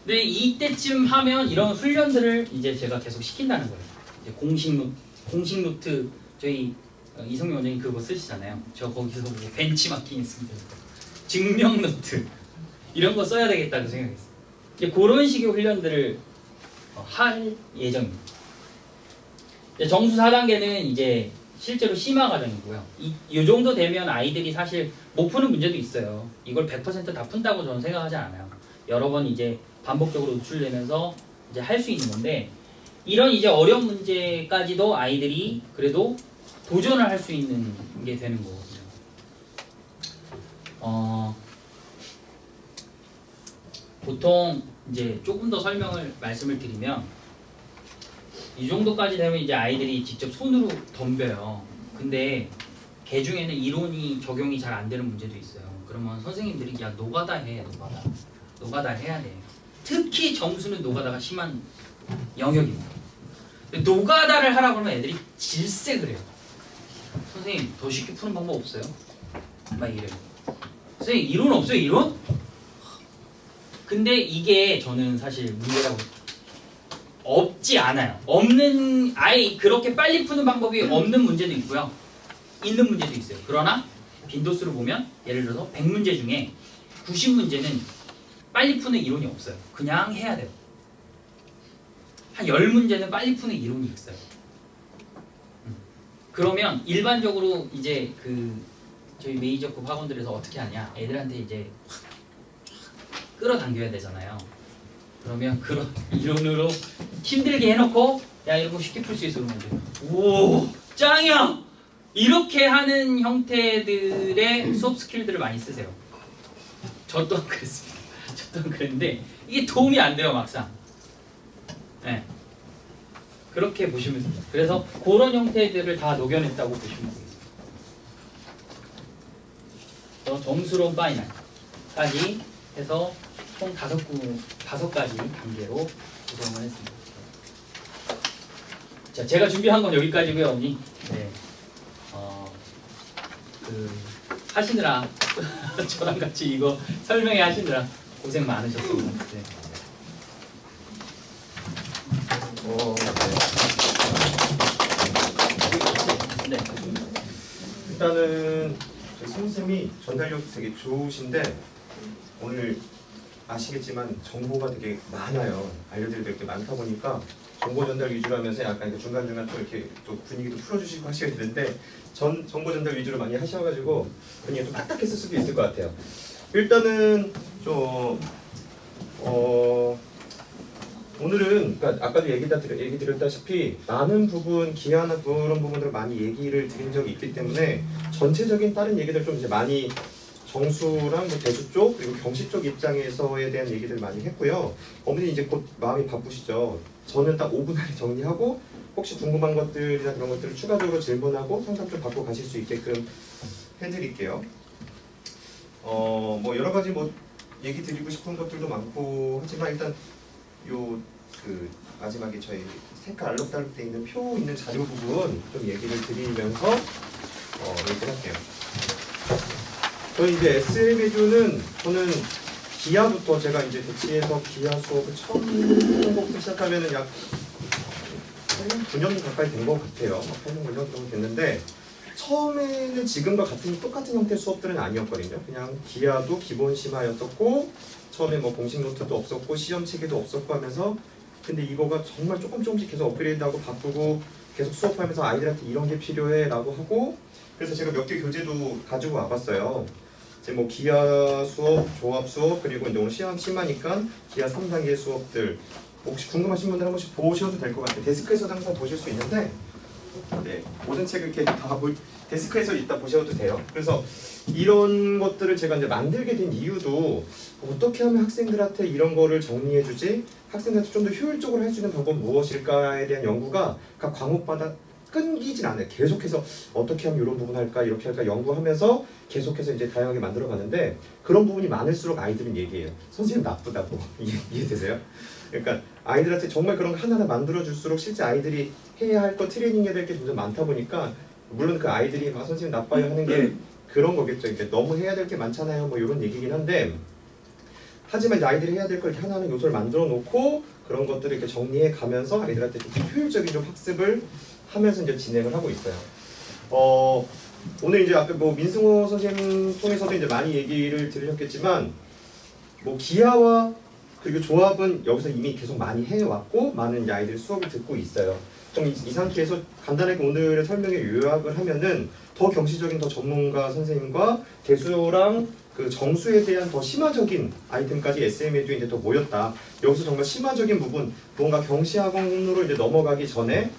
근데 이때쯤 하면 이런 훈련들을 이제 제가 계속 시킨다는 거예요. 이제 공식 노트 저희 이성민 원장님 그거 쓰시잖아요. 저 거기서 보고 벤치마킹 했습니다. 증명 노트 이런 거 써야 되겠다고 생각했어요. 이제 그런 식의 훈련들을 할 예정입니다. 이제 정수 4단계는 이제 실제로 심화 과정이고요. 이 정도 되면 아이들이 사실 못 푸는 문제도 있어요. 이걸 100% 다 푼다고 저는 생각하지 않아요. 여러 번 이제 반복적으로 노출되면서 이제 할 수 있는 건데 이런 이제 어려운 문제까지도 아이들이 그래도 도전을 할 수 있는 게 되는 거거든요. 보통 이제 조금 더 말씀을 드리면 이 정도까지 되면 이제 아이들이 직접 손으로 덤벼요. 근데 개 중에는 이론이 적용이 잘 안 되는 문제도 있어요. 그러면 선생님들이 야 노가다 해, 노가다 해야 돼. 특히 정수는 노가다가 심한 영역입니다. 근데 노가다를 하라고 하면 애들이 질색을 해요. 선생님 더 쉽게 푸는 방법 없어요? 막 이래요. 선생님 이론 없어요? 이론? 근데 이게 저는 사실 문제라고 없지 않아요. 없는 아예 그렇게 빨리 푸는 방법이 없는 문제도 있고요. 있는 문제도 있어요. 그러나 빈도수를 보면 예를 들어서 100문제 중에 90문제는 빨리 푸는 이론이 없어요. 그냥 해야 돼요. 한 10문제는 빨리 푸는 이론이 있어요. 그러면 일반적으로 이제 저희 메이저급 학원들에서 어떻게 하냐? 애들한테 이제 끌어당겨야 되잖아요. 그러면 그런 이론으로 힘들게 해놓고 야 이런 거 쉽게 풀 수 있어 그러면 오 짱이야! 이렇게 하는 형태들의 수업 스킬들을 많이 쓰세요. 저 또한 그랬습니다. 저 또한 그랬는데 이게 도움이 안 돼요 막상. 네. 그렇게 보시면 됩니다. 그래서 그런 형태들을 다 녹여냈다고 보시면 되겠습니다. 점수론 파이널까지 해서 총 5가지 단계로 구성을 했습니다. 자, 제가 준비한 건 여기까지고요, 어머니. 네. 하시느라 저랑 같이 이거 설명회 하시느라 고생 많으셨습니다. 네. 네. 일단은 저희 선생님이 전달력이 되게 좋으신데 오늘 아시겠지만 정보가 되게 많아요. 알려드릴 게 많다 보니까 정보 전달 위주로 하면서 약간 중간중간 또 이렇게 또 분위기도 풀어주시고 하셔야 되는데 정보 전달 위주로 많이 하셔가지고 분위기가 좀 딱딱했을 수도 있을 것 같아요. 일단은 좀 오늘은 그러니까 아까도 얘기 드렸다시피 많은 부분 기하나 그런 부분들을 많이 얘기를 드린 적이 있기 때문에 전체적인 다른 얘기들 좀 이제 많이 정수랑 뭐 대수 쪽 그리고 경시 쪽 입장에서에 대한 얘기들 많이 했고요. 어머니 이제 곧 마음이 바쁘시죠. 저는 딱 5분 안에 정리하고 혹시 궁금한 것들이나 그런 것들을 추가적으로 질문하고 상담 좀 받고 가실 수 있게끔 해드릴게요. 뭐 여러 가지 뭐 얘기 드리고 싶은 것들도 많고 하지만 일단 요 그 마지막에 저희 색깔 알록달록 돼 있는 표 있는 자료 부분 좀 얘기를 드리면서 얘기를 할게요. 저희 이제 SM에듀는 저는 기하부터 제가 이제 대치에서 기하 수업을 처음 하는 것부터 시작하면은 약 9년 가까이 된 것 같아요. 8년, 9년 정도 됐는데 처음에는 지금과 똑같은 형태의 수업들은 아니었거든요. 그냥 기하도 기본 심화였었고 처음에 뭐 공식 노트도 없었고 시험 체계도 없었고 하면서 근데 이거가 정말 조금씩 계속 업그레이드하고 바꾸고 계속 수업하면서 아이들한테 이런 게 필요해 라고 하고 그래서 제가 몇 개 교재도 가지고 와봤어요. 이제 뭐 기하 수업, 조합 수업 그리고 이제 오늘 시험 심하니까 기하 3단계 수업들 혹시 궁금하신 분들 한 번씩 보셔도 될 것 같아요. 데스크에서 항상 보실 수 있는데 네, 모든 책을 이렇게 다 데스크에서 이따 보셔도 돼요. 그래서 이런 것들을 제가 이제 만들게 된 이유도 어떻게 하면 학생들한테 이런 거를 정리해주지? 학생들한테 좀 더 효율적으로 할 수 있는 방법은 무엇일까에 대한 연구가 각 과목마다 끊기진 않아요. 계속해서 어떻게 하면 이런 부분 할까 이렇게 할까 연구하면서 계속해서 이제 다양하게 만들어 가는데 그런 부분이 많을수록 아이들은 얘기해요. 선생님 나쁘다고. 이해되세요? 그러니까 아이들한테 정말 그런 거 하나하나 만들어 줄수록 실제 아이들이 해야 할 거 트레이닝해야 될 게 점점 많다 보니까 물론 그 아이들이 막 선생님 나빠요 하는 게 그런 거겠죠. 이제 너무 해야 될 게 많잖아요. 뭐 이런 얘기긴 한데 하지만 이제 아이들이 해야 될 걸 이렇게 하나하나 요소를 만들어 놓고 그런 것들을 이렇게 정리해 가면서 아이들한테 좀 효율적인 좀 학습을 하면서 이제 진행을 하고 있어요. 오늘 이제 아까 뭐 민승호 선생님 통해서도 이제 많이 얘기를 들으셨겠지만 뭐 기하와 그리고 조합은 여기서 이미 계속 많이 해왔고 많은 이제 아이들이 수업을 듣고 있어요. 좀 이 상태에서 간단하게 오늘의 설명에 요약을 하면은 더 경시적인 더 전문가 선생님과 대수랑 그 정수에 대한 더 심화적인 아이템까지 SM에도 이제 더 모였다. 여기서 정말 심화적인 부분 뭔가 경시학원으로 이제 넘어가기 전에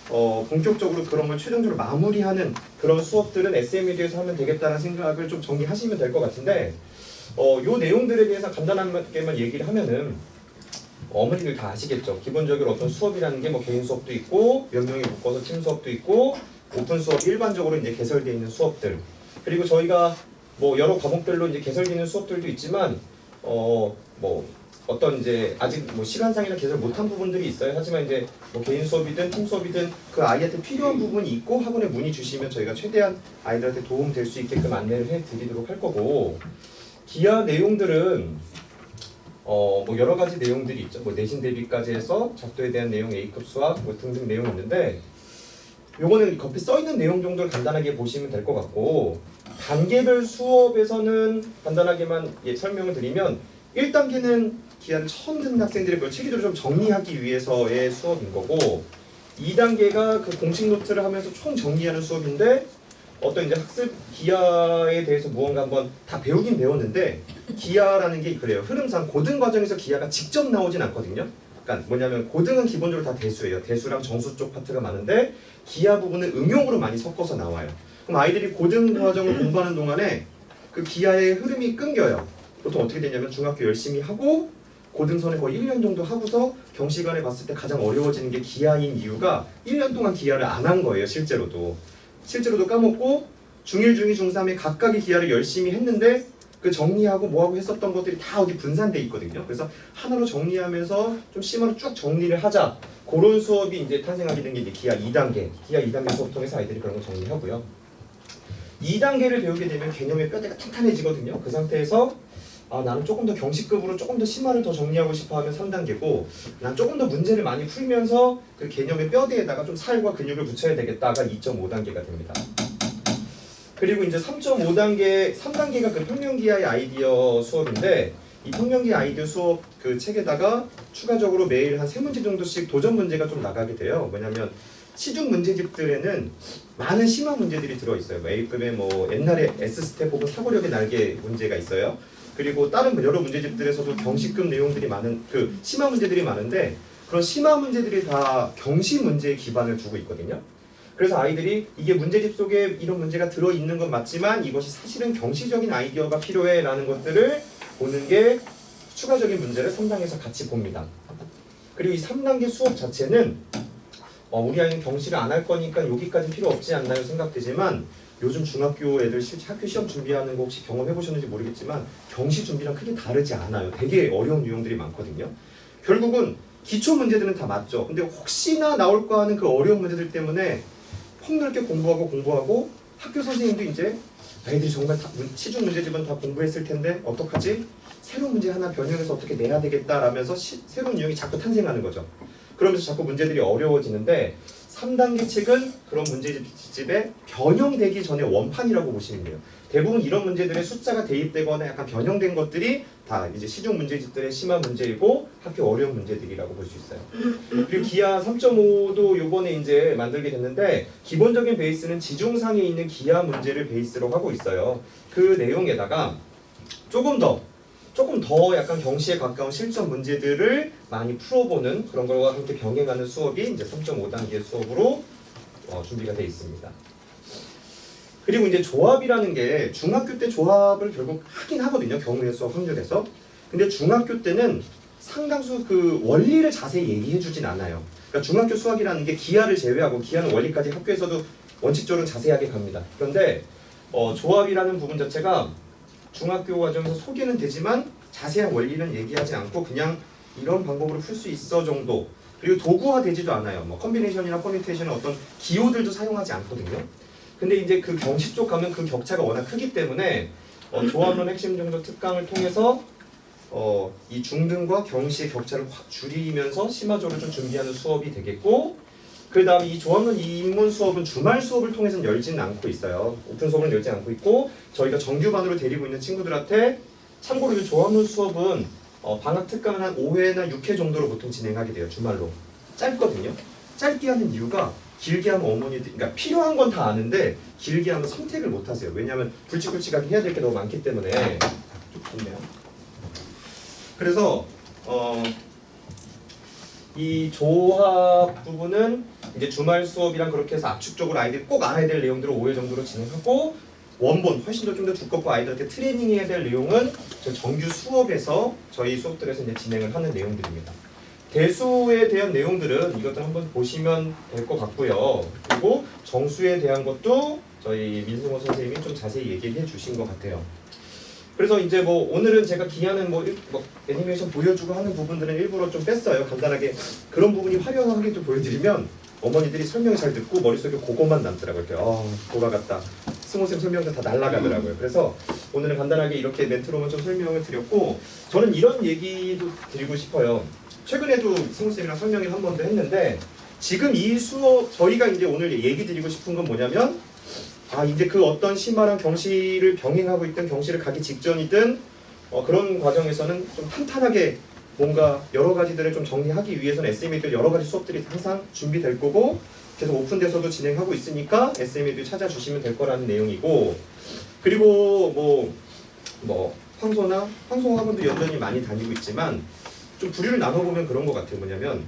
본격적으로 그런 걸 최종적으로 마무리하는 그런 수업들은 SM에듀에서 하면 되겠다는 생각을 좀 정리하시면 될 것 같은데 요 내용들에 대해서 간단하게만 얘기를 하면은 어머니들 다 아시겠죠. 기본적으로 어떤 수업이라는 게 뭐 개인 수업도 있고 몇 명이 묶어서 팀 수업도 있고 오픈 수업 일반적으로 이제 개설되어 있는 수업들 그리고 저희가 뭐 여러 과목별로 이제 개설되어 있는 수업들도 있지만 뭐 어떤 이제 아직 뭐 시간상이나 개설 못한 부분들이 있어요. 하지만 이제 뭐 개인 수업이든 팀 수업이든 그 아이한테 필요한 부분이 있고 학원에 문의 주시면 저희가 최대한 아이들한테 도움 될 수 있게끔 안내를 해드리도록 할 거고 기하 내용들은 뭐 여러 가지 내용들이 있죠. 뭐 내신 대비까지 해서 작도에 대한 내용, A급 수학 뭐 등등 내용이 있는데 요거는 겉에 써 있는 내용 정도를 간단하게 보시면 될 것 같고 단계별 수업에서는 간단하게만 설명을 드리면 1단계는 기한 처음 듣는 학생들의 뭐 체계적으로 좀 정리하기 위해서의 수업인 거고 2단계가 그 공식 노트를 하면서 총 정리하는 수업인데 어떤 이제 학습 기하에 대해서 무언가 한번 다 배우긴 배웠는데 기하라는 게 그래요. 흐름상 고등 과정에서 기하가 직접 나오진 않거든요. 그러니까 뭐냐면 고등은 기본적으로 다 대수예요. 대수랑 정수 쪽 파트가 많은데 기하 부분은 응용으로 많이 섞어서 나와요. 그럼 아이들이 고등 과정을 공부하는 동안에 그 기하의 흐름이 끊겨요. 보통 어떻게 되냐면 중학교 열심히 하고 고등선에 거의 1년 정도 하고서 경시간에 봤을 때 가장 어려워지는 게 기하인 이유가 1년 동안 기하를 안 한 거예요. 실제로도 까먹고 중1, 중2, 중3에 각각의 기하를 열심히 했는데 그 정리하고 뭐하고 했었던 것들이 다 어디 분산돼 있거든요. 그래서 하나로 정리하면서 좀 심화로 쭉 정리를 하자. 그런 수업이 이제 탄생하게 된 게 이제 기하 2단계. 기하 2단계 수업 통해서 아이들이 그런 걸 정리하고요. 2단계를 배우게 되면 개념의 뼈대가 탄탄해지거든요. 그 상태에서 나는 조금 더 경시급으로 조금 더 심화를 더 정리하고 싶어 하면 3단계고 난 조금 더 문제를 많이 풀면서 그 개념의 뼈대에다가 좀 살과 근육을 붙여야 되겠다가 2.5단계가 됩니다. 그리고 이제 3.5단계, 3단계가 그 평면기하의 아이디어 수업인데 이 평면기 아이디어 수업 그 책에다가 추가적으로 매일 한 3문제 정도씩 도전 문제가 좀 나가게 돼요. 뭐냐면 시중 문제집들에는 많은 심화 문제들이 들어있어요. A급에 뭐 옛날에 S스텝 혹은 사고력의 날개 문제가 있어요. 그리고 다른 여러 문제집들에서도 경시급 내용들이 많은 그 심화 문제들이 많은데 그런 심화 문제들이 다 경시 문제에 기반을 두고 있거든요. 그래서 아이들이 이게 문제집 속에 이런 문제가 들어있는 건 맞지만 이것이 사실은 경시적인 아이디어가 필요해 라는 것들을 보는 게 추가적인 문제를 3단계에서 같이 봅니다. 그리고 이 3단계 수업 자체는 우리 아이는 경시를 안 할 거니까 여기까지 필요 없지 않나요 생각되지만 요즘 중학교 애들 실제 학교 시험 준비하는 거 혹시 경험해 보셨는지 모르겠지만 경시 준비랑 크게 다르지 않아요. 되게 어려운 유형들이 많거든요. 결국은 기초 문제들은 다 맞죠. 근데 혹시나 나올까 하는 그 어려운 문제들 때문에 폭넓게 공부하고 학교 선생님도 이제 아이들이 정말 시중 문제집은 다 공부했을 텐데 어떡하지? 새로운 문제 하나 변형해서 어떻게 내야 되겠다라면서 새로운 유형이 자꾸 탄생하는 거죠. 그러면서 자꾸 문제들이 어려워지는데 3단계 책은 그런 문제집에 변형되기 전에 원판이라고 보시면 돼요. 대부분 이런 문제들의 숫자가 대입되거나 약간 변형된 것들이 다 이제 시중 문제집들의 심화 문제이고 학교 어려운 문제들이라고 볼 수 있어요. 그리고 기하 3.5도 요번에 이제 만들게 됐는데 기본적인 베이스는 지중상에 있는 기하 문제를 베이스로 하고 있어요. 그 내용에다가 조금 더 약간 경시에 가까운 실전 문제들을 많이 풀어보는 그런 것과 함께 병행하는 수업이 이제 3.5단계 수업으로 준비가 되어 있습니다. 그리고 이제 조합이라는 게 중학교 때 조합을 결국 하긴 하거든요. 경우의 수업 확률에서. 근데 중학교 때는 상당수 그 원리를 자세히 얘기해 주진 않아요. 그러니까 중학교 수학이라는 게 기하를 제외하고 기하는 원리까지 학교에서도 원칙적으로 자세하게 갑니다. 그런데 조합이라는 부분 자체가 중학교 과정에서 소개는 되지만 자세한 원리는 얘기하지 않고 그냥 이런 방법으로 풀 수 있어 정도. 그리고 도구화 되지도 않아요. 뭐 컨비네이션이나 퍼뮤테이션은 어떤 기호들도 사용하지 않거든요. 근데 이제 그 경시 쪽 가면 그 격차가 워낙 크기 때문에 조합론 핵심 정도 특강을 통해서 이 중등과 경시의 격차를 확 줄이면서 심화적으로 좀 준비하는 수업이 되겠고, 그 다음에 이 조합론 입문 수업은 주말 수업을 통해서는 열지는 않고 있어요. 오픈 수업은 열지 않고 있고, 저희가 정규반으로 데리고 있는 친구들한테 참고로 이 조합론 수업은 방학 특강은 한 5회나 6회 정도로 보통 진행하게 돼요. 주말로. 짧거든요. 짧게 하는 이유가 길게 하면 어머니들, 그러니까 필요한 건 다 아는데 길게 하면 선택을 못 하세요. 왜냐하면 굵직굵직하게 해야 될 게 너무 많기 때문에. 좀 좋네요. 그래서 이 조합 부분은 이제 주말 수업이랑 그렇게 해서 압축적으로 아이들이 꼭 알아야 될 내용들을 5회 정도로 진행하고, 원본 훨씬 더 좀 더 두껍고 아이들한테 트레이닝해야 될 내용은 저 정규 수업에서 저희 수업들에서 이제 진행을 하는 내용들입니다. 대수에 대한 내용들은 이것도 한번 보시면 될 것 같고요. 그리고 정수에 대한 것도 저희 민승호 선생님이 좀 자세히 얘기해 주신 것 같아요. 그래서 이제 뭐 오늘은 제가 기하는 뭐 애니메이션 보여주고 하는 부분들은 일부러 좀 뺐어요. 간단하게 그런 부분이 화려하게 좀 보여드리면 어머니들이 설명 잘 듣고 머릿속에 그것만 남더라고요. 이렇게 고가 같다. 승호쌤 설명도 다 날라가더라고요. 그래서 오늘은 간단하게 이렇게 멘트로만 좀 설명을 드렸고, 저는 이런 얘기도 드리고 싶어요. 최근에도 승우쌤이랑 설명을 한 번도 했는데, 지금 이 수업 저희가 이제 오늘 얘기 드리고 싶은 건 뭐냐면, 이제 그 어떤 심화랑 경시를 병행하고 있든 경시를 가기 직전이든 그런 과정에서는 좀 탄탄하게 뭔가 여러 가지들을 좀 정리하기 위해서는 SMA들 여러 가지 수업들이 항상 준비될 거고, 계속 오픈돼서도 진행하고 있으니까 SMA들 찾아주시면 될 거라는 내용이고, 그리고 뭐 황소 학원도 여전히 많이 다니고 있지만 좀 부류를 나눠보면 그런 것 같아요. 뭐냐면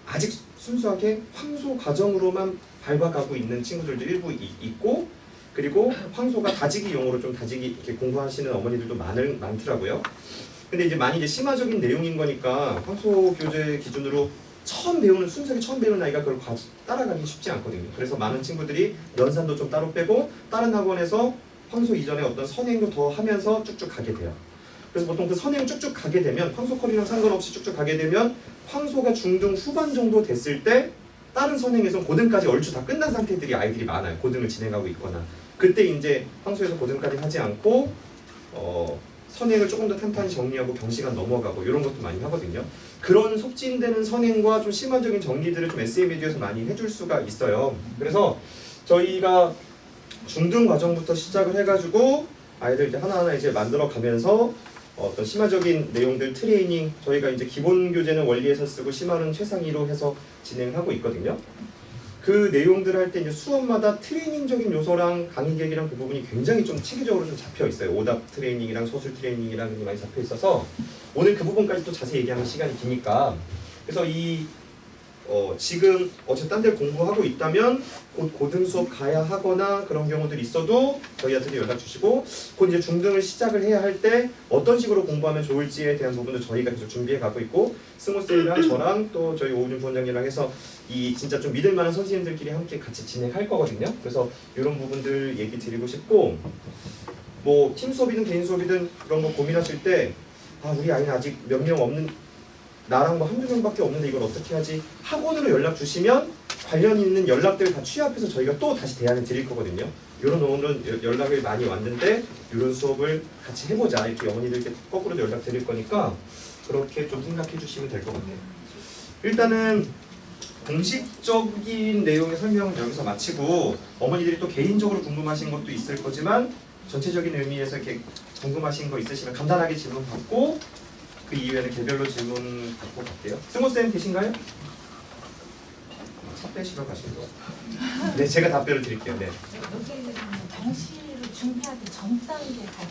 아직 순수하게 황소 과정으로만 밟아가고 있는 친구들도 일부 있고, 그리고 황소가 다지기용으로 좀 다지기 이렇게 공부하시는 어머니들도 많더라고요. 근데 이제 많이 이제 심화적인 내용인 거니까 황소 교재 기준으로 순수하게 처음 배우는 아이가 그걸 따라가기 쉽지 않거든요. 그래서 많은 친구들이 연산도 좀 따로 빼고 다른 학원에서 황소 이전에 어떤 선행도 더 하면서 쭉쭉 가게 돼요. 그래서 보통 그 선행 쭉쭉 가게 되면 황소컬이랑 상관없이 쭉쭉 가게 되면 황소가 중등 후반 정도 됐을 때 다른 선행에서 고등까지 얼추 다 끝난 상태들이 아이들이 많아요. 고등을 진행하고 있거나. 그때 이제 황소에서 고등까지 하지 않고 선행을 조금 더 탄탄히 정리하고 경시간 넘어가고 이런 것도 많이 하거든요. 그런 속진되는 선행과 좀 심화적인 정리들을 좀 SMAD에서 많이 해줄 수가 있어요. 그래서 저희가 중등 과정부터 시작을 해가지고 아이들 이제 하나하나 이제 만들어 가면서 어떤 심화적인 내용들 트레이닝, 저희가 이제 기본 교재는 원리에서 쓰고 심화는 최상위로 해서 진행하고 있거든요. 그 내용들을 할 때 이제 수업마다 트레이닝적인 요소랑 강의 계획이랑 그 부분이 굉장히 좀 체계적으로 좀 잡혀 있어요. 오답 트레이닝이랑 소술 트레이닝이랑 많이 잡혀 있어서 오늘 그 부분까지 또 자세히 얘기하는 시간이 기니까 그래서 지금 어쨌든 딴 데 공부하고 있다면 곧 고등 수업 가야 하거나 그런 경우들이 있어도 저희한테 연락 주시고 곧 이제 중등을 시작을 해야 할 때 어떤 식으로 공부하면 좋을지에 대한 부분도 저희가 계속 준비해 가고 있고 승우쌤이랑 저랑 또 저희 오은준 부원장님이랑 해서 이 진짜 좀 믿을 만한 선생님들끼리 함께 같이 진행할 거거든요. 그래서 이런 부분들 얘기 드리고 싶고 뭐 팀 수업이든 개인 수업이든 그런 거 고민하실 때 우리 아이는 아직 몇 명 없는 나랑 뭐 한두 명밖에 없는데 이걸 어떻게 하지? 학원으로 연락 주시면 관련 있는 연락들을 다 취합해서 저희가 또 다시 대안을 드릴 거거든요. 이런 오늘은 연락을 많이 왔는데 이런 수업을 같이 해보자 이렇게 어머니들께 거꾸로도 연락 드릴 거니까 그렇게 좀 생각해 주시면 될 것 같아요. 일단은 공식적인 내용의 설명은 여기서 마치고 어머니들이 또 개인적으로 궁금하신 것도 있을 거지만 전체적인 의미에서 이렇게 궁금하신 거 있으시면 간단하게 질문 받고 그 이후에는 개별로 질문 받고 갈게요. 승호쌤 계신가요? 차 빼시러 가신 거. 네, 제가 답변을 드릴게요. 네. 여기는 경시를 준비하기 전 단계 갈